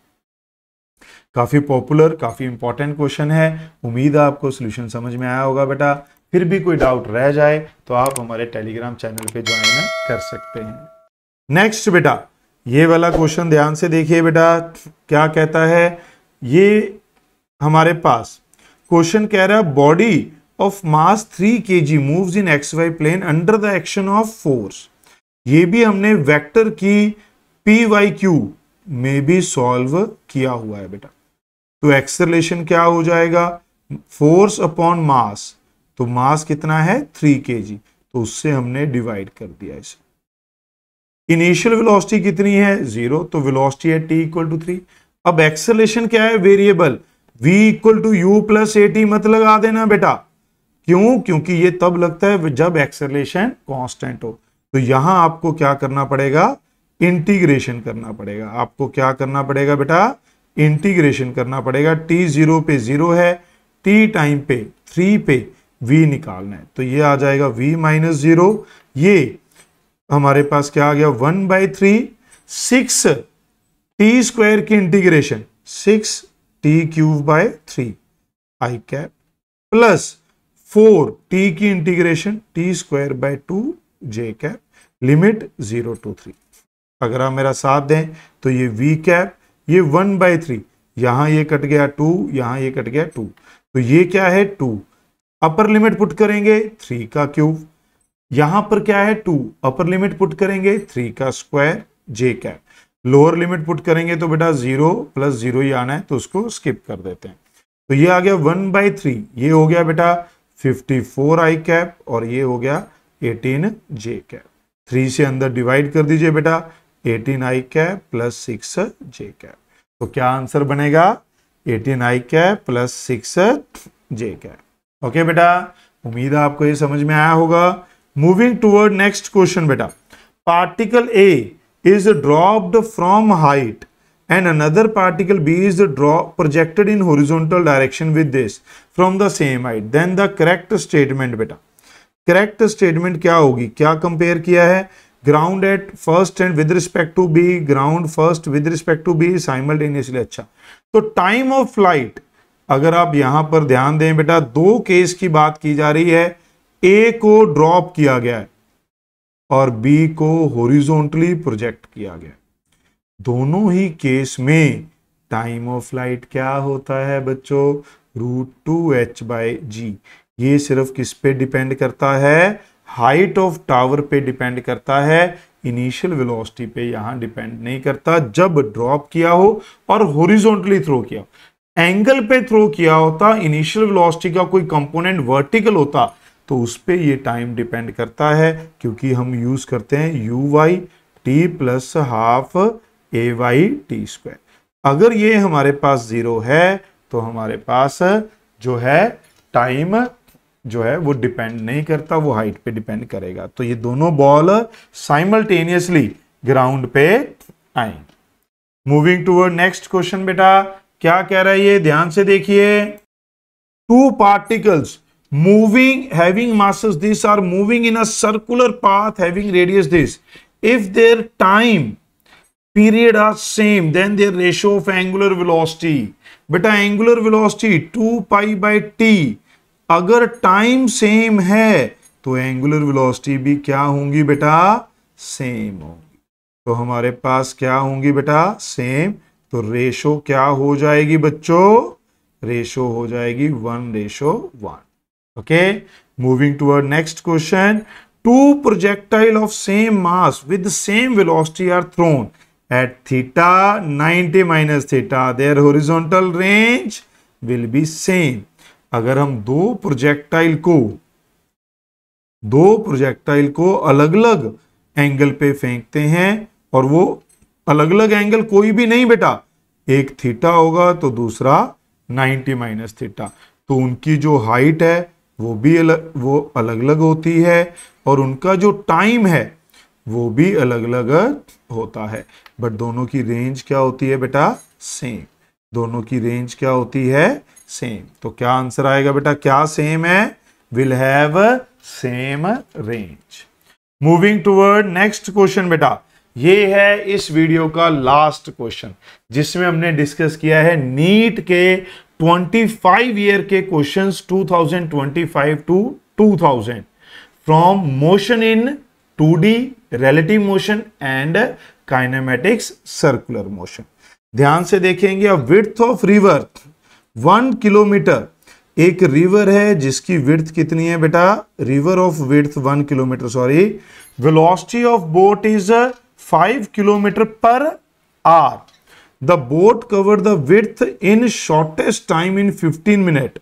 काफी पॉपुलर, काफी इंपॉर्टेंट क्वेश्चन है। उम्मीद है आपको सोल्यूशन समझ में आया होगा बेटा। फिर भी कोई डाउट रह जाए तो आप हमारे टेलीग्राम चैनल पे ज्वाइन कर सकते हैं। नेक्स्ट बेटा, ये वाला क्वेश्चन ध्यान से देखिए बेटा, क्या कहता है। ये हमारे पास क्वेश्चन कह रहा है body of mass 3 kg moves in XY plane under the action of force. ये भी हमने वेक्टर की PYQ में भी सॉल्व किया हुआ है बेटा। तो एक्सेलरेशन क्या हो जाएगा, फोर्स अपॉन मास, तो मास कितना है 3 kg, तो उससे हमने डिवाइड कर दिया इसे। इनिशियल वेलोसिटी कितनी है 0, तो वेलोसिटी है t = 3। अब एक्सेलरेशन क्या है, वेरिएबल, v = u + at मत लगा देना बेटा। क्यों, क्योंकि ये तब लगता है जब एक्सेलरेशन कांस्टेंट हो। तो यहां आपको क्या करना पड़ेगा, इंटीग्रेशन करना पड़ेगा। आपको क्या करना पड़ेगा बेटा, इंटीग्रेशन करना पड़ेगा। t 0 पे 0 है, t टाइम पे 3 पे v निकालना है, तो ये आ जाएगा v - 0। ये हमारे पास क्या आ गया 1/3, 6t² की integration 6t³ i cap plus 4t की integration t² 2 j cap, limit 0 to 3। अगर आप मेरा साथ दें तो ये v कैप, ये 1/3, यहां ये कट गया 2, यहां ये कट गया 2, तो ये क्या है 2। अपर लिमिट पुट करेंगे 3 का क्यूब, यहां पर क्या है 2, अपर लिमिट पुट करेंगे 3 का square j cap. Lower limit put करेंगे तो बेटा 0 + 0 ही आना है, तो उसको स्किप कर देते हैं। तो ये आ गया 1/3, ये हो गया बेटा 54 i कैप, और ये हो गया 18 j कैप। 3 से अंदर डिवाइड कर दीजिए बेटा, 18 i cap plus 6 j cap. तो क्या आंसर बनेगा 18 i cap plus 6 j cap. Okay बेटा, उम्मीद है आपको ये समझ में आया होगा। मूविंग टुवर्ड नेक्स्ट क्वेश्चन बेटा, particle A is dropped from height and another particle B is projected in horizontal direction with this from the same height, then the correct statement बेटा, करेक्ट स्टेटमेंट क्या होगी, क्या compare किया है, ground at first and with respect to B, ground first with respect to B simultaneously. अच्छा, तो time of flight अगर आप यहां पर ध्यान दें बेटा, 2 केस की बात की जा रही है। ए को ड्रॉप किया गया है और बी को हॉरिजॉन्टली प्रोजेक्ट किया गया। दोनों ही केस में टाइम ऑफ फ्लाइट क्या होता है बच्चों, √2h/g। ये सिर्फ किस पे डिपेंड करता है, हाइट ऑफ टावर पे डिपेंड करता है। इनिशियल वेलोसिटी पे यहां डिपेंड नहीं करता जब ड्रॉप किया हो और हॉरिजॉन्टली थ्रो किया हो। एंगल पे थ्रो किया होता, इनिशियल वेलोसिटी का कोई कंपोनेंट वर्टिकल होता तो उस पे ये टाइम डिपेंड करता है, क्योंकि हम यूज करते हैं u y t plus half a y t square. अगर ये हमारे पास 0 है तो हमारे पास जो है टाइम जो है वो डिपेंड नहीं करता, वो हाइट पे डिपेंड करेगा। तो ये दोनों बॉल साइमल्टेनियसली ग्राउंड पे आएंगे। मूविंग टूवर्ड नेक्स्ट क्वेश्चन बेटा, क्या कह रहा है ये, ध्यान से देखिए। Two particles moving having masses, these are moving in a circular path having radius this. If their time period are same, then their ratio of angular velocity, beta angular velocity 2 pi by t, अगर time same है तो angular velocity भी क्या होंगी बेटा, same होंगी। तो हमारे पास क्या होंगी बेटा, सेम। तो रेशो क्या हो जाएगी बच्चों, रेशो हो जाएगी 1:1। Okay, moving toward next question. Two projectile of same mass with the same velocity are thrown at theta 90 minus theta. Their horizontal range will be same. अगर हम दो प्रोजेक्टाइल को अलग अलग एंगल पे फेंकते हैं, और वो अलग अलग एंगल कोई भी नहीं बेटा, एक थीटा होगा तो दूसरा 90 माइनस थीटा, तो उनकी जो हाइट है वो अलग अलग होती है, और उनका जो टाइम है वो भी अलग अलग होता है, बट दोनों की रेंज क्या होती है बेटा, सेम। दोनों की रेंज क्या होती है, सेम। तो क्या आंसर आएगा बेटा, क्या सेम है, will have same range. Moving toward next question बेटा, ये है इस वीडियो का लास्ट क्वेश्चन, जिसमें हमने डिस्कस किया है नीट के 25 ईयर के questions 2025 to 2000 from motion in 2D, relative motion and kinematics, circular motion. ध्यान से देखेंगे। अब विड्थ ऑफ रिवर 1 किलोमीटर, एक रिवर है जिसकी विड्थ कितनी है बेटा, river of width 1 kilometer, sorry, velocity of boat is 5 kilometer per hour. The boat covered the width in shortest time in 15 minutes.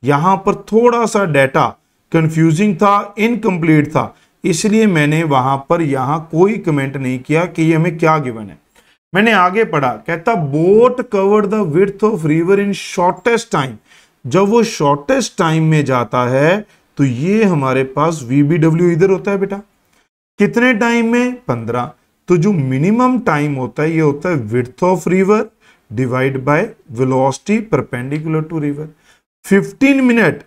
यहां पर थोड़ा सा डेटा कंफ्यूजिंग था, इनकम्प्लीट था, इसलिए मैंने वहां पर यहां कोई कमेंट नहीं किया कि ये हमें क्या गिवन है। मैंने आगे पढ़ा, कहता boat covered the width of river in shortest time. जब वो शॉर्टेस्ट टाइम में जाता है तो ये हमारे पास VBW इधर होता है बेटा, कितने टाइम में, 15। तो जो मिनिमम टाइम होता है ये होता है width of river divide by velocity perpendicular to river. 15 minute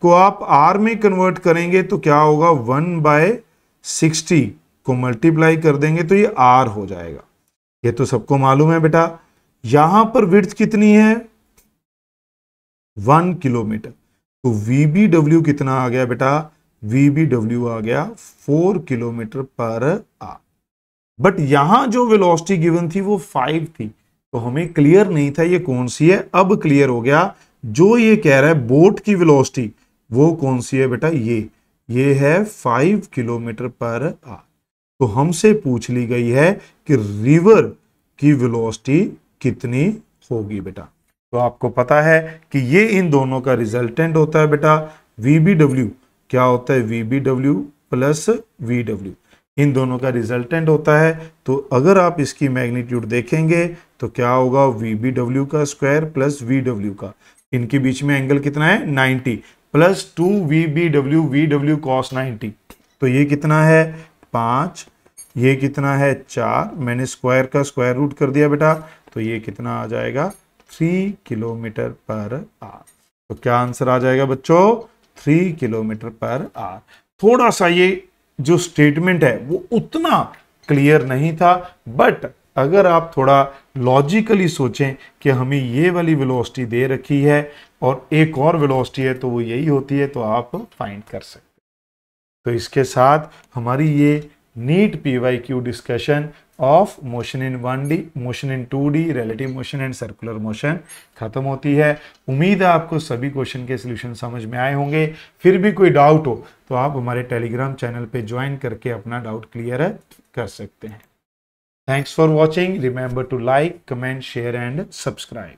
को आप आर में कन्वर्ट करेंगे तो क्या होगा, 1/60 को मल्टीप्लाई कर देंगे तो ये आर हो जाएगा। ये तो सबको मालूम है बेटा। यहां पर विड्थ कितनी है, 1 किलोमीटर, तो VBW कितना आ गया बेटा, VBW आ गया 4 किलोमीटर पर आवर। बट यहां जो वेलोसिटी गिवन थी वो 5 थी, तो हमें क्लियर नहीं था ये कौन सी है। अब क्लियर हो गया, जो ये कह रहा है बोट की वेलोसिटी वो कौन सी है बेटा, ये है 5 किलोमीटर पर आवर। तो हमसे पूछ ली गई है कि रिवर की वेलोसिटी कितनी होगी बेटा। तो आपको पता है कि ये इन दोनों का रिजल्टेंट होता है बेटा। VBW क्या होता है, VBW प्लस VW, इन दोनों का रिजल्टेंट होता है। तो अगर आप इसकी मैग्नीट्यूड देखेंगे तो क्या होगा, VBW का स्क्वायर प्लस VW का, इनके बीच में एंगल कितना है 90, प्लस 2 VBW, VW cos 90, तो ये कितना है 5, ये कितना है 4, मैंने स्क्वायर का स्क्वायर रूट कर दिया बेटा, तो ये कितना आ जाएगा 3 किलोमीटर पर आवर। तो क्या आंसर आ जाएगा बच्चों, 3 किलोमीटर पर आवर। थोड़ा सा ये जो स्टेटमेंट है वो उतना क्लियर नहीं था, बट अगर आप थोड़ा लॉजिकली सोचें कि हमें ये वाली वेलोसिटी दे रखी है और एक और वेलोसिटी है तो वो यही होती है, तो आप फाइंड कर सकते हैं। तो इसके साथ हमारी ये NEET PYQ discussion of motion in 1D, motion in 2D, relative motion and circular motion खत्म होती है। उम्मीद है आपको सभी क्वेश्चन के सॉल्यूशन समझ में आए होंगे। फिर भी कोई डाउट हो तो आप हमारे टेलीग्राम चैनल पे ज्वाइन करके अपना डाउट क्लियर कर सकते हैं। Thanks for watching. Remember to like, comment, share and subscribe.